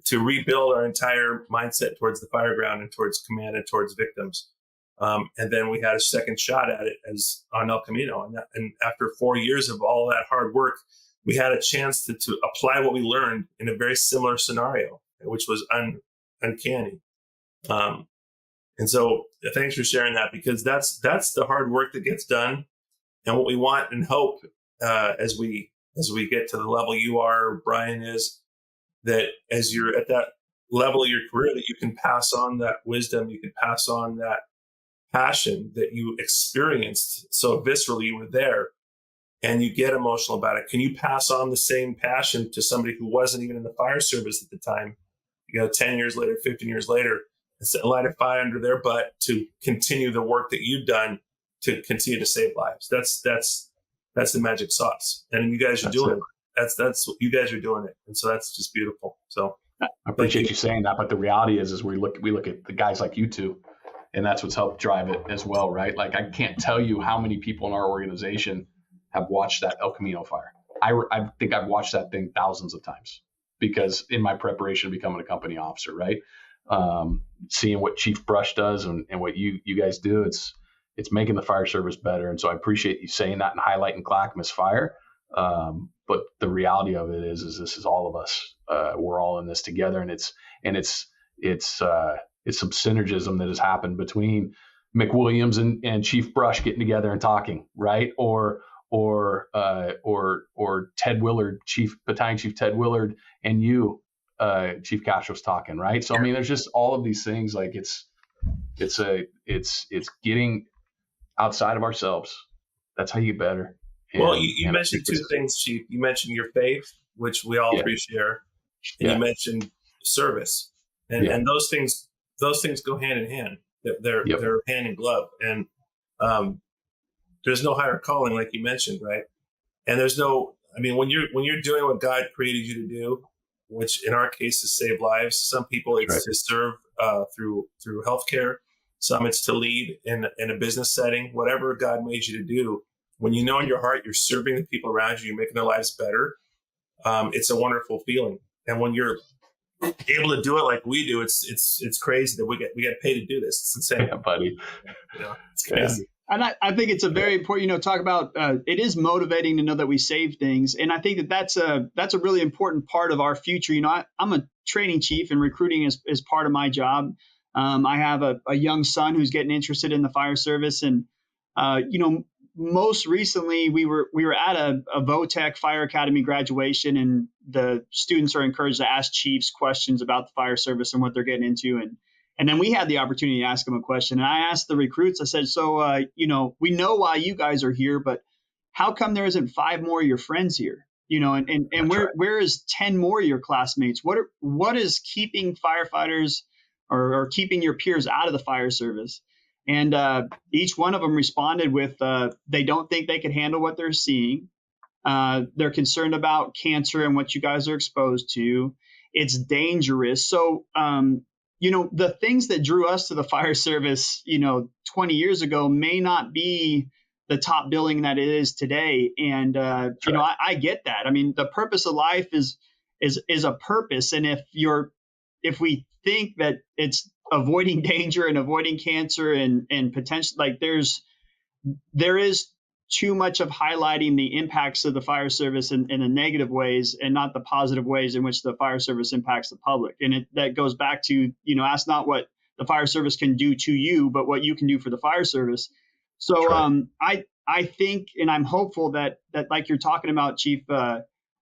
to rebuild our entire mindset towards the fire ground and towards command and towards victims. And then we had a second shot at it as on El Camino. And after 4 years of all that hard work, we had a chance to apply what we learned in a very similar scenario, which was uncanny. And so thanks for sharing that, because that's the hard work that gets done. And what we want and hope as we get to the level you are, Brian, is that as you're at that level of your career, that you can pass on that wisdom, you can pass on that passion that you experienced so viscerally, you were there, and you get emotional about it, can you pass on the same passion to somebody who wasn't even in the fire service at the time, 10 years later, 15 years later, and light a fire under their butt to continue the work that you've done to continue to save lives? That's the magic sauce. And you guys are doing it. That's you guys are doing it. And so that's just beautiful. So I appreciate you saying that. But the reality is we look at the guys like you two, and that's what's helped drive it as well, right? Like, I can't tell you how many people in our organization have watched that El Camino fire. I think I've watched that thing thousands of times, because in my preparation of becoming a company officer, right? Seeing what Chief Brush does and what you guys do, it's making the fire service better. And so I appreciate you saying that and highlighting Clackamas fire. But the reality of it is this is all of us. We're all in this together, and it's some synergism that has happened between McWilliams and Chief Brush getting together and talking, right? Or Ted Willard, Battalion Chief Ted Willard, and you, Chief Kastros, talking, right? So I mean, there's just all of these things. Like it's getting outside of ourselves. That's how you get better. Well, you mentioned two things, Chief. You mentioned your faith, which we all three share, and you mentioned service, and those things go hand in hand. They're hand in glove, and there's no higher calling, like you mentioned, right? And there's no, I mean, when you're doing what God created you to do, which in our case is save lives. Some people it's to serve through healthcare. Some it's to lead in a business setting. Whatever God made you to do, when you know in your heart you're serving the people around you, you're making their lives better. It's a wonderful feeling. And when you're able to do it like we do, it's crazy that we get paid to do this. It's insane, buddy. It's crazy. Yeah. And I think it's a very important, talk about, it is motivating to know that we save things. And I think that's a really important part of our future. I'm a training chief, and recruiting is part of my job. I have a young son who's getting interested in the fire service. And, most recently we were at a VOTEC Fire Academy graduation, and the students are encouraged to ask chiefs questions about the fire service and what they're getting into. And then we had the opportunity to ask them a question. And I asked the recruits, I said, so, we know why you guys are here, but how come there isn't 5 more of your friends here? And where is 10 more of your classmates? What is keeping firefighters or keeping your peers out of the fire service? And each one of them responded with, they don't think they can handle what they're seeing. They're concerned about cancer and what you guys are exposed to. It's dangerous. So, the things that drew us to the fire service, 20 years ago may not be the top billing that it is today. And, I get that. I mean, the purpose of life is a purpose. And if we think that it's avoiding danger and avoiding cancer and potential, like there is too much of highlighting the impacts of the fire service in the negative ways and not the positive ways in which the fire service impacts the public. And that goes back to, ask not what the fire service can do to you, but what you can do for the fire service. So I think, and I'm hopeful that like you're talking about, Chief,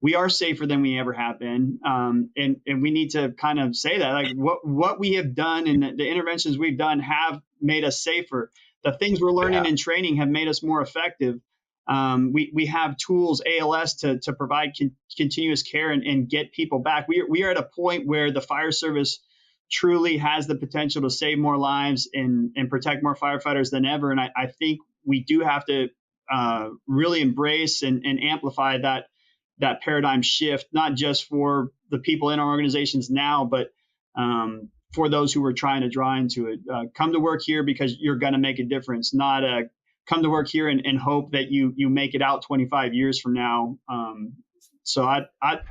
we are safer than we ever have been. And we need to kind of say that, like what we have done and the interventions we've done have made us safer. The things we're learning in training have made us more effective. We have tools, ALS, to provide continuous care and get people back. We are at a point where the fire service truly has the potential to save more lives and protect more firefighters than ever. And I think we do have to really embrace and amplify that paradigm shift, not just for the people in our organizations now, but for those who are trying to draw into it. Come to work here because you're going to make a difference, not come to work here and hope that you make it out 25 years from now. So I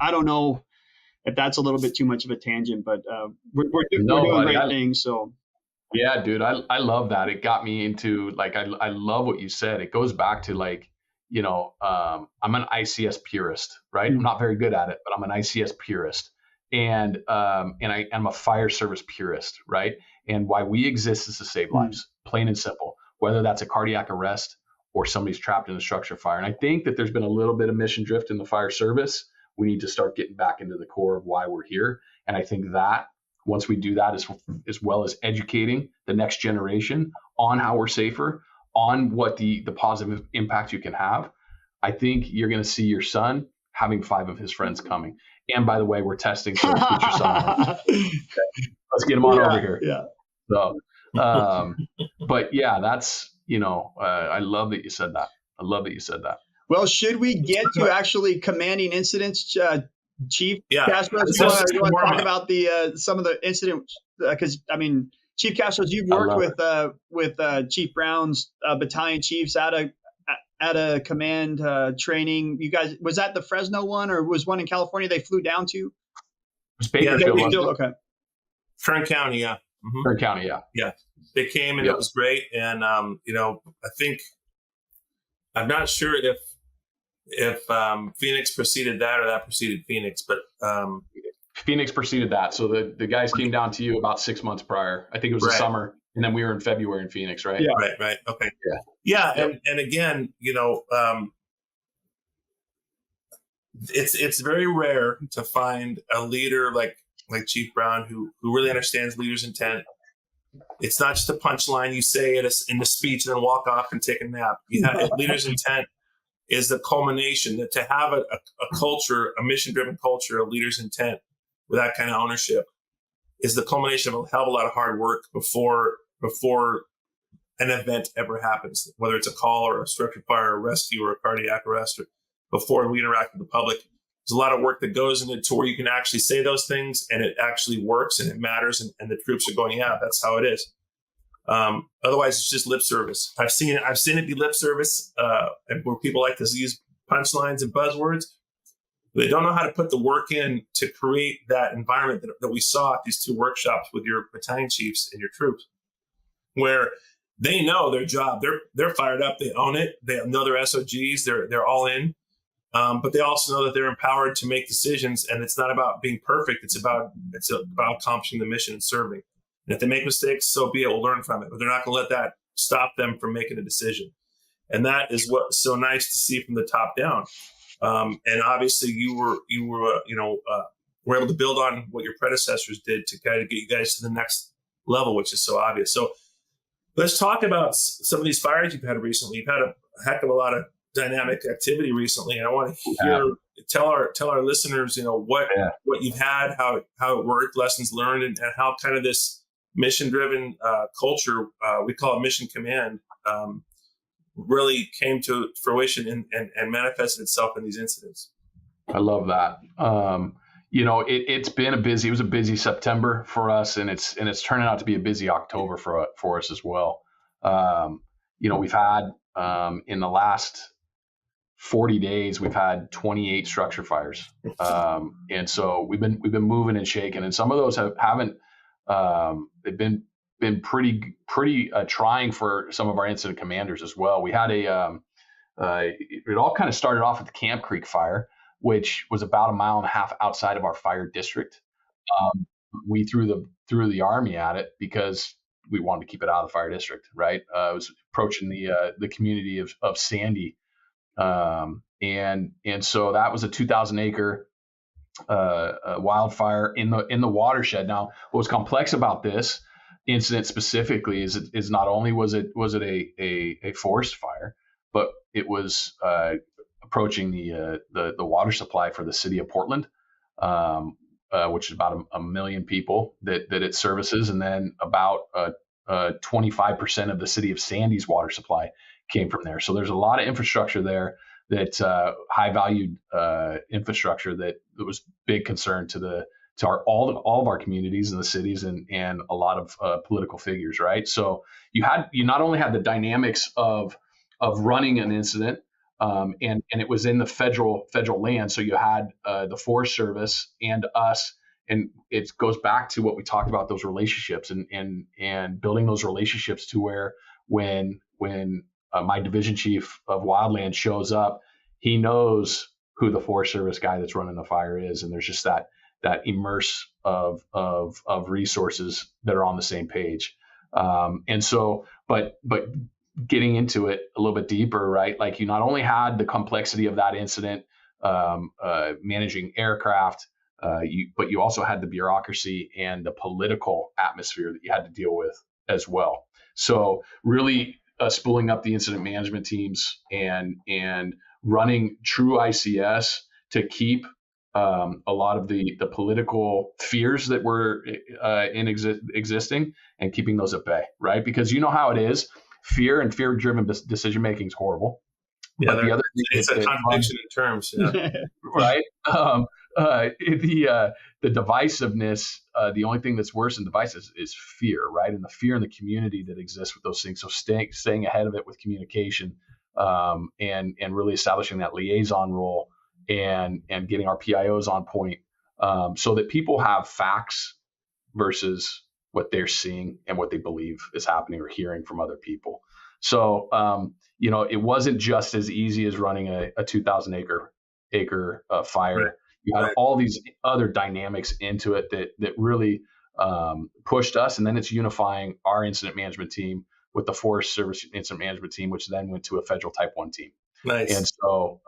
don't know if that's a little bit too much of a tangent, but we're doing great things. So. Yeah, dude, I love that. It got me into I love what you said. It goes back to I'm an ICS purist, right? I'm not very good at it, but I'm an ICS purist. And I'm a fire service purist, right? And why we exist is to save lives, plain and simple, whether that's a cardiac arrest or somebody's trapped in a structure fire. And I think that there's been a little bit of mission drift in the fire service. We need to start getting back into the core of why we're here. And I think that once we do that, as well as educating the next generation on how we're safer, on what the positive impact you can have, I think you're going to see your son having 5 of his friends coming. And by the way, we're testing, so get your son on. Okay. Let's get him on over here. Yeah. So, but yeah, that's, I love that you said that. Well, should we get to actually commanding incidents, Chief Kastros? You want to talk about some of the incidents? Because Chief Kastros, you've worked with Chief Browne's battalion chiefs at a command training. You guys, was that the Fresno one, or was one in California they flew down to? Okay. Kern County, yeah. Mm-hmm. Kern County, yeah. Yeah, they came and it was great. And I think I'm not sure if Phoenix preceded that or that preceded Phoenix, but Phoenix preceded that. So the guys came down to you about 6 months prior. I think it was the summer, and then we were in February in Phoenix, right? Yeah. Right. Okay. Yeah. And again, it's very rare to find a leader like Chief Browne who really understands leaders' intent. It's not just a punchline you say it in the speech and then walk off and take a nap. Leaders' intent is the culmination. That to have a culture, a mission-driven culture, a leader's intent with that kind of ownership is the culmination of a hell of a lot of hard work before an event ever happens, whether it's a call or a structured fire or a rescue or a cardiac arrest, or before we interact with the public. There's a lot of work that goes into it to where you can actually say those things and it actually works and it matters and the troops are going, yeah, that's how it is. Otherwise, it's just lip service. I've seen it be lip service, and where people like to use punchlines and buzzwords. They don't know how to put the work in to create that environment that we saw at these 2 workshops with your battalion chiefs and your troops, where they know their job. They're fired up. They own it. They know their SOGs. They're all in. But they also know that they're empowered to make decisions, and it's not about being perfect. It's about accomplishing the mission and serving. And if they make mistakes, so be it. We'll learn from it. But they're not going to let that stop them from making a decision. And that is what's so nice to see from the top down. And obviously, you were able to build on what your predecessors did to kind of get you guys to the next level, which is so obvious. So let's talk about some of these fires you've had recently. You've had a heck of a lot of dynamic activity recently, and I want to tell our listeners, what you've had, how it worked, lessons learned, and how kind of this mission-driven culture, we call it Mission Command, really came to fruition and manifested itself in these incidents. I love that. It was a busy September for us, and it's turning out to be a busy October for us as well. We've had in the last 40 days, we've had 28 structure fires. And so we've been moving and shaking, and some of those haven't, they've been pretty trying for some of our incident commanders as well. We had it all kind of started off at the Camp Creek fire, which was about 1.5 miles outside of our fire district. We threw the Army at it because we wanted to keep it out of the fire district, right? It was approaching the community of Sandy. And so that was a 2,000 acre wildfire in the watershed. Now, what was complex about this incident specifically is not only was it a forest fire, but it was approaching the water supply for the city of Portland, which is about a million people that it services, and then about 25% of the city of Sandy's water supply came from there. So there's a lot of infrastructure there that high valued infrastructure that was big concern to all of our communities in the cities and a lot of political figures, right? So you not only had the dynamics of running an incident, and it was in the federal land. So you had the Forest Service and us, and it goes back to what we talked about, those relationships and building those relationships to where when my division chief of wildland shows up, he knows who the Forest Service guy that's running the fire is, and there's just that immerse of resources that are on the same page. And so, but getting into it a little bit deeper, right? Like, you not only had the complexity of that incident, managing aircraft, But you also had the bureaucracy and the political atmosphere that you had to deal with as well. So really spooling up the incident management teams and running true ICS to keep a lot of the political fears that were existing and keeping those at bay, right? Because you know how it is. Fear and fear-driven decision making is horrible. Yeah, but the other it's a contradiction in terms, right? The divisiveness, the only thing that's worse than divisive is fear, right? And the fear in the community that exists with those things. So staying ahead of it with communication, and really establishing that liaison role and getting our PIOs on point, so that people have facts versus what they're seeing and what they believe is happening or hearing from other people. So, it wasn't just as easy as running a 2,000 acre fire. Right. You had all these other dynamics into it that really pushed us. And then it's unifying our incident management team with the Forest Service incident management team, which then went to a federal type 1 team. Nice. And so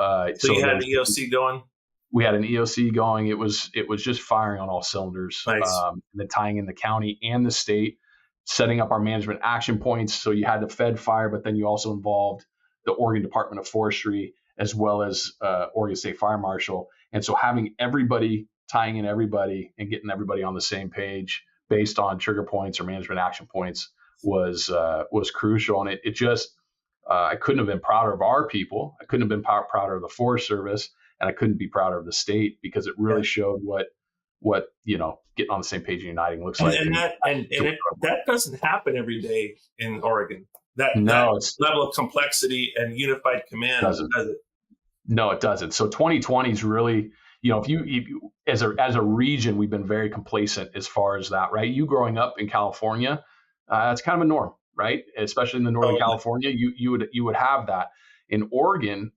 you had an EOC going? We had an EOC going. It was just firing on all cylinders. Nice. And then tying in the county and the state, setting up our management action points. So you had the Fed fire, but then you also involved the Oregon Department of Forestry as well as Oregon State Fire Marshal. And so having everybody, tying in everybody and getting everybody on the same page based on trigger points or management action points was crucial. And it just, I couldn't have been prouder of our people. I couldn't have been prouder of the Forest Service, and I couldn't be prouder of the state, because it really showed what getting on the same page and uniting looks like. And that doesn't happen every day in Oregon. That level of complexity and unified command does it? No, it doesn't. So 2020 is really, if you as a region, we've been very complacent as far as that, right? You growing up in California, it's kind of a norm, right? Especially in the Northern California, you would have that. In Oregon,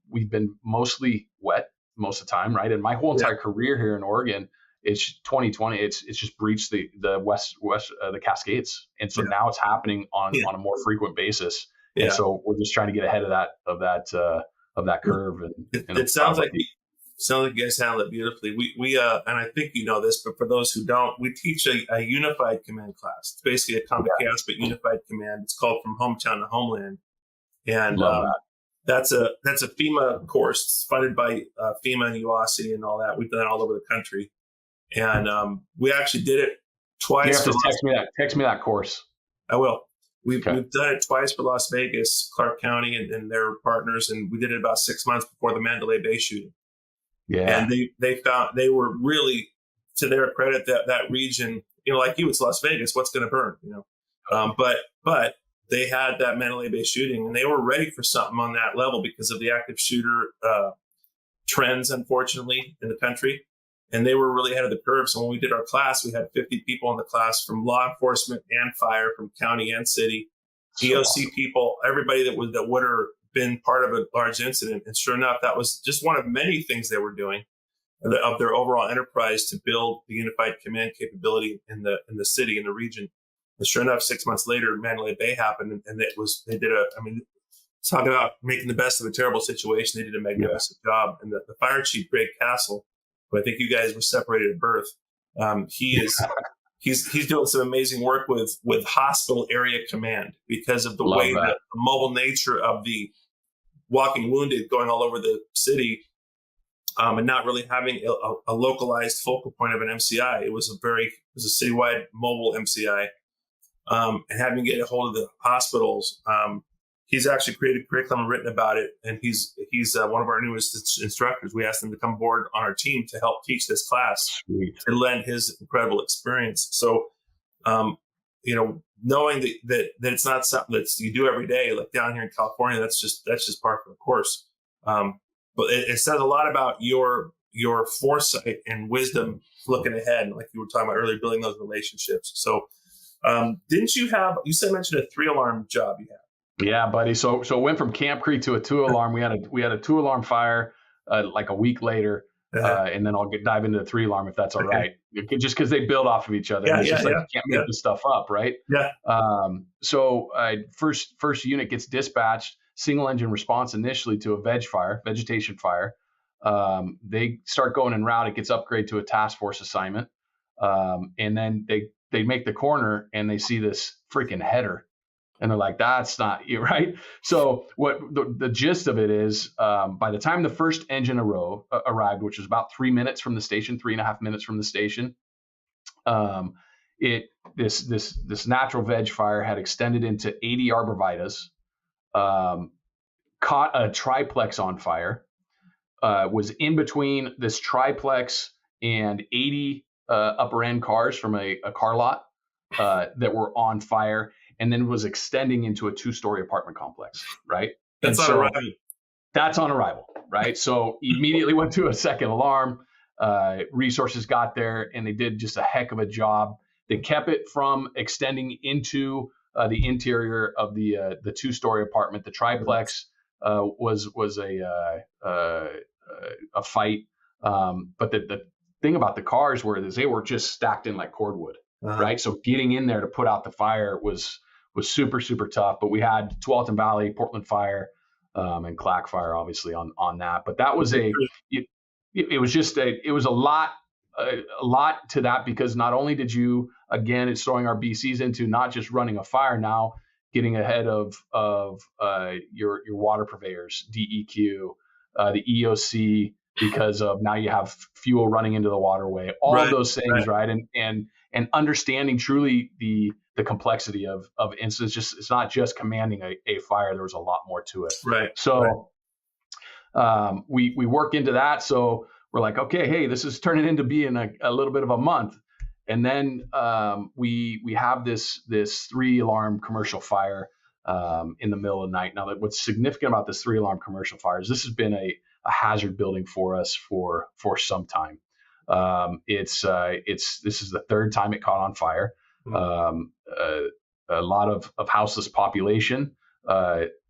we've been mostly wet most of the time, right? And my whole entire career here in Oregon, it's 2020. It's just breached the west the Cascades, and so now it's happening on a more frequent basis. Yeah. And so we're just trying to get ahead of that curve. And it sounds like you guys handle it beautifully. We and I think you know this, but for those who don't, we teach a unified command class. It's basically a common chaos, but unified command. It's called From Hometown to Homeland, and that's a FEMA course. It's funded by FEMA and UOSI and all that. We've done it all over the country. And we actually did it twice. You have to text me that course. I will. We've done it twice for Las Vegas, Clark County, and their partners, and we did it about 6 months before the Mandalay Bay shooting. Yeah, and they found they were really, to their credit, that region, like you, it's Las Vegas. What's going to burn, But they had that Mandalay Bay shooting, and they were ready for something on that level because of the active shooter trends, unfortunately, in the country. And they were really ahead of the curve. So when we did our class, we had 50 people in the class from law enforcement and fire, from county and city, EOC people, everybody that would have been part of a large incident. And sure enough, that was just one of many things they were doing of their overall enterprise to build the unified command capability in the city, in the region. And sure enough, 6 months later, Mandalay Bay happened, and talk about making the best of a terrible situation. They did a magnificent job. And the fire chief, Greg Castle, who I think you guys were separated at birth, he's doing some amazing work with hospital area command because of the way that the mobile nature of the walking wounded going all over the city, and not really having a localized focal point of an MCI. It was a citywide mobile MCI, and having to get a hold of the hospitals. He's actually created a curriculum and written about it, and he's one of our newest instructors. We asked him to come board on our team to help teach this class. Sweet. And lend his incredible experience. So, knowing that it's not something that you do every day, like down here in California, that's just part of the course. But it says a lot about your foresight and wisdom looking ahead, like you were talking about earlier, building those relationships. So, didn't you mentioned a 3-alarm job you had? Yeah, buddy. So it went from Camp Creek to a 2-alarm. We had a 2-alarm fire like a week later, and then I'll dive into the 3-alarm if that's all right. Just because they build off of each other. You can't make this stuff up, right? Yeah. So first unit gets dispatched, single engine response initially to a vegetation fire. They start going en route. It gets upgraded to a task force assignment. And then they make the corner and they see this freaking header. And they're like, that's not you, right? So what the gist of it is, by the time the first engine arrived, which was about 3 minutes from the station, 3.5 minutes from the station, this natural veg fire had extended into 80 arborvitaes, caught a triplex on fire, was in between this triplex and 80 upper end cars from a car lot that were on fire, and then was extending into a 2-story apartment complex, right? That's on arrival. That's on arrival, right? So immediately went to a second alarm. Resources got there, and they did just a heck of a job. They kept it from extending into the interior of the 2-story apartment. The triplex was a fight, but the thing about the cars they were just stacked in like cordwood, right? So getting in there to put out the fire was super, super tough. But we had Tualatin Valley, Portland Fire, and Clack Fire obviously on that. But that was it was a lot to that, because not only did you, again, it's throwing our BCs into not just running a fire, now getting ahead of your water purveyors, DEQ, the EOC, because of now you have fuel running into the waterway, all of those things, right? And understanding truly the complexity of incidents. Just, it's not just commanding a fire. There was a lot more to it. Right. So we work into that. So we're like, okay, hey, this is turning into being a little bit of a month. And then we have this 3-alarm commercial fire in the middle of the night. Now, what's significant about this 3-alarm commercial fire is this has been a hazard building for us for some time. This is the 3rd time it caught on fire. A lot of houseless population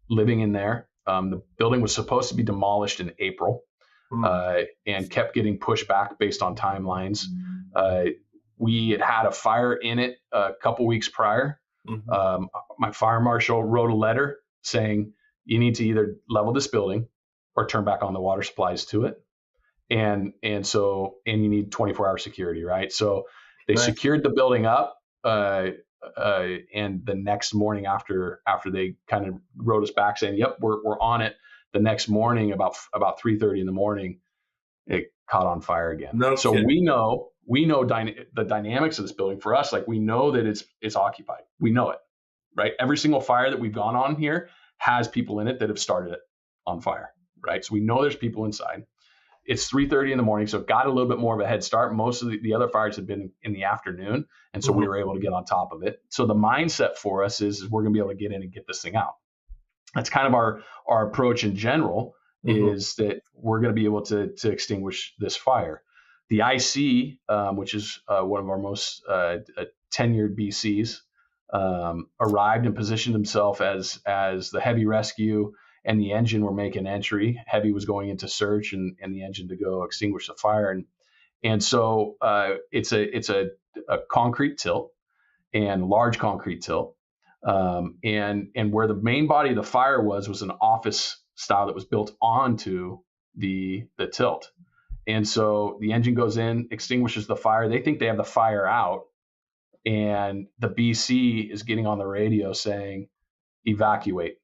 living in there. The building was supposed to be demolished in April, and kept getting pushed back based on timelines. We had a fire in it a couple weeks prior. My fire marshal wrote a letter saying, you need to either level this building or turn back on the water supplies to it. And you need 24-hour security, right? So they secured the building up, and the next morning after they kind of wrote us back saying, yep, we're on it. The next morning, about 3:30 in the morning, it caught on fire again. So we know the dynamics of this building. For us, like, we know that it's occupied. We know it, right? Every single fire that we've gone on here has people in it that have started it on fire, right? So we know there's people inside. It's 3:30 in the morning, so it got a little bit more of a head start. Most of the other fires had been in the afternoon, and so we were able to get on top of it. So the mindset for us is we're going to be able to get in and get this thing out. That's kind of our approach in general, is that we're going to be able to extinguish this fire. The IC, which is one of our most tenured BCs, arrived and positioned himself as the heavy rescue, and the engine were making entry. Heavy was going into search, and the engine to go extinguish the fire. And so it's a concrete tilt, and large concrete tilt. And where the main body of the fire was an office style that was built onto the tilt. And so the engine goes in, extinguishes the fire. They think they have the fire out, and the BC is getting on the radio saying, evacuate.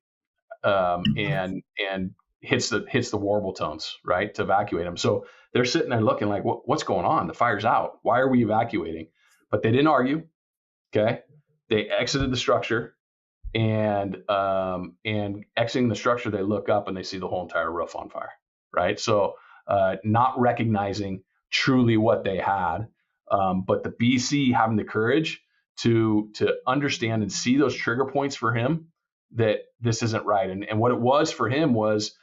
And hits the warble tones, right, to evacuate them. So they're sitting there looking like, what's going on? The fire's out. Why are we evacuating? But they didn't argue. Okay, they exited the structure, and exiting the structure, they look up and they see the whole entire roof on fire, right? So not recognizing truly what they had, but the BC having the courage to understand and see those trigger points for him, that this isn't right. And what it was for him was,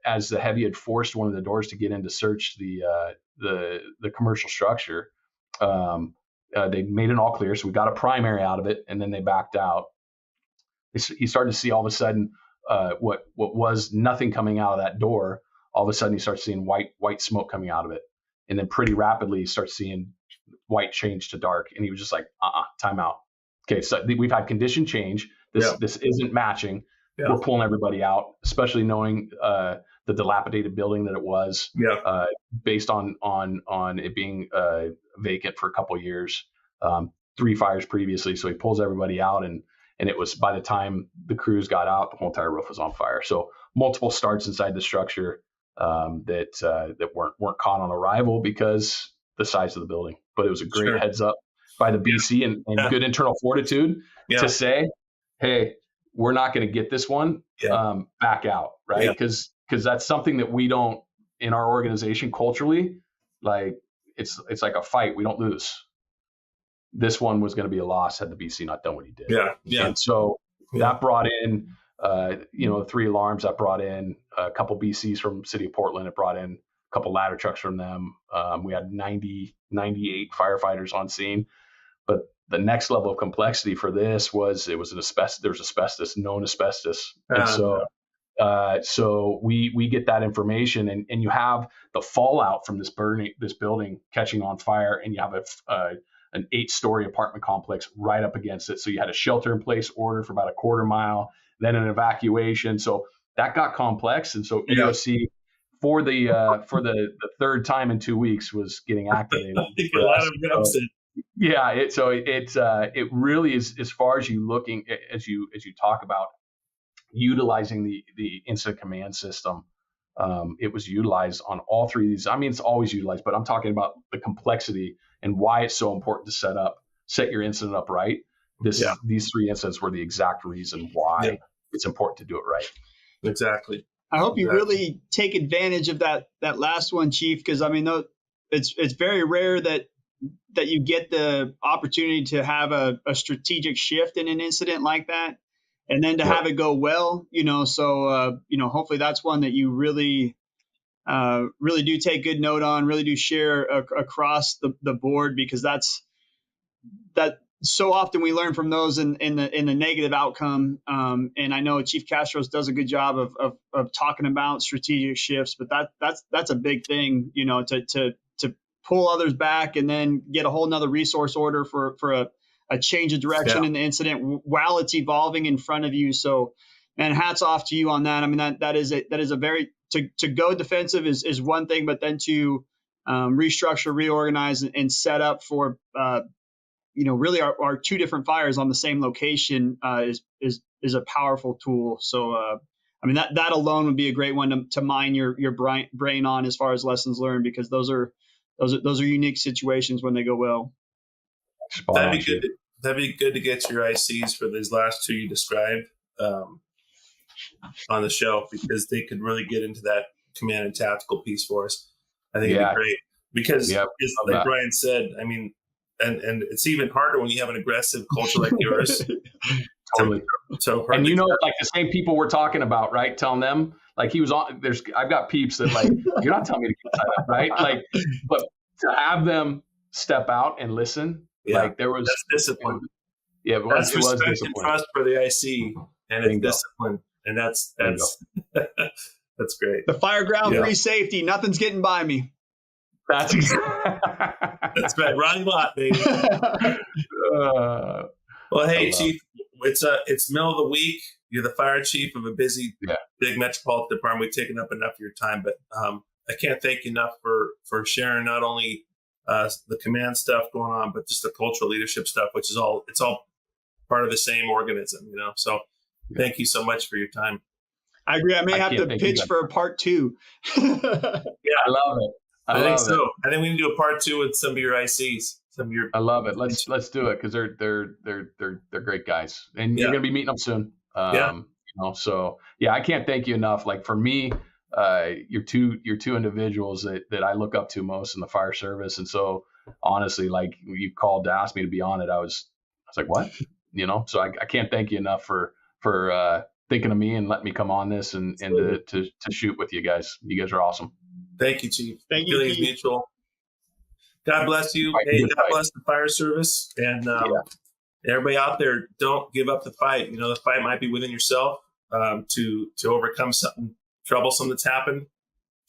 as the heavy had forced one of the doors to get in to search the commercial structure, they made an all clear. So we got a primary out of it, and then they backed out. He started to see all of a sudden what was nothing coming out of that door. All of a sudden he starts seeing white smoke coming out of it. And then pretty rapidly he starts seeing white change to dark. And he was just like, time out. Okay, so we've had condition change. This isn't matching. Yeah. We're pulling everybody out, especially knowing the dilapidated building that it was, based on it being vacant for a couple of years, 3 fires previously. So he pulls everybody out, and it was, by the time the crews got out, the whole entire roof was on fire. So multiple starts inside the structure that weren't caught on arrival because the size of the building. But it was a great heads up by the BC and good internal fortitude to say, hey, we're not going to get this one, back out, right? Because that's something that we don't, in our organization culturally, like it's like a fight. We don't lose. This one was going to be a loss had the BC not done what he did. And so that brought in, 3 alarms. That brought in a couple BCs from City of Portland. It brought in a couple ladder trucks from them. We had 98 firefighters on scene. But the next level of complexity for this was there's asbestos, known asbestos. And so we get that information, and you have the fallout from this building catching on fire, and you have an 8-story apartment complex right up against it. So you had a shelter in place order for about a quarter mile, then an evacuation. So that got complex. And so EOC for the third time in 2 weeks was getting activated. It really is, as far as as you talk about utilizing the incident command system. It was utilized on all 3 of these. I mean, it's always utilized, but I'm talking about the complexity and why it's so important to set your incident up right. These 3 incidents were the exact reason why it's important to do it right. Exactly. I hope you really take advantage of that last one, Chief, because I mean, it's very rare that you get the opportunity to have a strategic shift in an incident like that, and then to have it go well. So hopefully that's one that you really do take good note on, really do share across the board, because that so often we learn from those in the negative outcome. And I know Chief Kastros does a good job of talking about strategic shifts, but that's a big thing, to pull others back and then get a whole nother resource order for a change of direction in the incident while it's evolving in front of you. So, and hats off to you on that. I mean, that is a very, to go defensive is one thing, but then to restructure, reorganize, and set up for, really our 2 different fires on the same location is a powerful tool. So, I mean, that alone would be a great one to mine your brain on as far as lessons learned, because those are unique situations when they go well. That'd be good to get your ICs for these last 2 you described on the show, because they could really get into that command and tactical piece for us. I think it'd be great, because like Brian said, I mean, and it's even harder when you have an aggressive culture like yours. Totally. So and like the same people we're talking about, right? Telling them, like, he was on. I've got peeps that, like, you're not telling me to get tied up, right? Like, but to have them step out and listen, like, that's discipline. Yeah, that's respect and trust for the IC, and it's discipline, and that's that's great. The fire ground free safety. Nothing's getting by me. That's right. Ronnie Lott, baby. Well, hey, Chief, it's middle of the week. You're the fire chief of a busy, big metropolitan department. We've taken up enough of your time, but I can't thank you enough for sharing not only the command stuff going on, but just the cultural leadership stuff, which is all part of the same organism, So thank you so much for your time. I agree. I may have to pitch for a part 2. I love it. I think so. I think we need to do a part 2 with some of your ICs. I love it. Let's do it, because they're great guys, and you're gonna be meeting them soon. So I can't thank you enough. Like, for me, you're two individuals that I look up to most in the fire service, and so honestly, like, you called to ask me to be on it, I was like, what? So I can't thank you enough for thinking of me and letting me come on this and to shoot with you guys. You guys are awesome. Thank you, Chief. Thank you. Feelings mutual. God bless you. Hey, God bless the fire service, and everybody out there. Don't give up the fight. The fight might be within yourself to overcome something troublesome that's happened.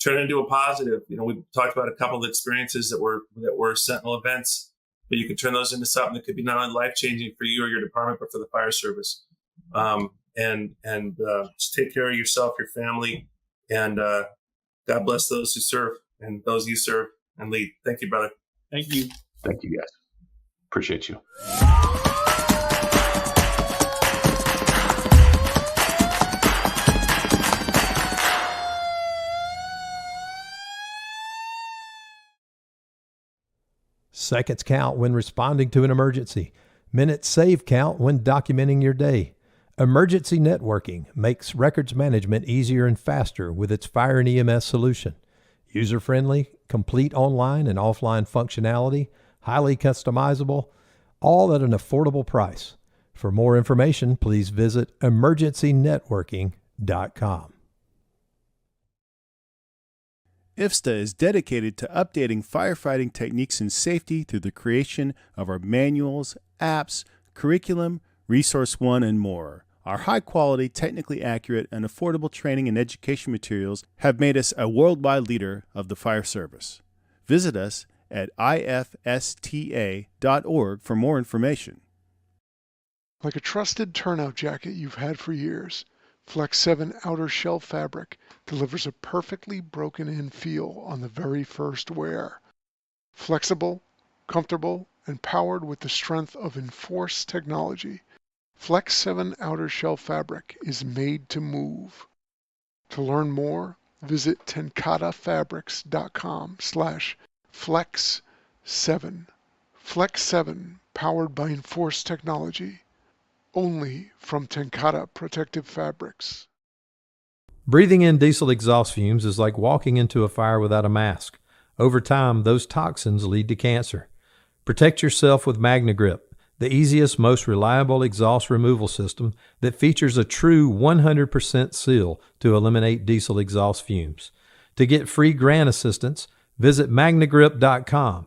Turn it into a positive. We talked about a couple of experiences that were sentinel events, but you can turn those into something that could be not only life changing for you or your department, but for the fire service. And just take care of yourself, your family, And God bless those who serve and those you serve and lead. Thank you, brother. Thank you. Thank you, guys. Appreciate you. Seconds count when responding to an emergency. Minutes save count when documenting your day. Emergency networking makes records management easier and faster with its fire and EMS solution. User-friendly, complete online and offline functionality, highly customizable, all at an affordable price. For more information, please visit emergencynetworking.com. IFSTA is dedicated to updating firefighting techniques and safety through the creation of our manuals, apps, curriculum, Resource One, and more. Our high-quality, technically accurate, and affordable training and education materials have made us a worldwide leader of the fire service. Visit us at IFSTA.org for more information. Like a trusted turnout jacket you've had for years, Flex 7 outer shell fabric delivers a perfectly broken-in feel on the very first wear. Flexible, comfortable, and powered with the strength of Enforce technology, Flex 7 outer shell fabric is made to move. To learn more, visit tencatafabrics.com/flex7. Flex 7, powered by Enforce technology. Only from TenCate Protective Fabrics. Breathing in diesel exhaust fumes is like walking into a fire without a mask. Over time, those toxins lead to cancer. Protect yourself with MagneGrip, the easiest, most reliable exhaust removal system that features a true 100% seal to eliminate diesel exhaust fumes. To get free grant assistance, visit MagneGrip.com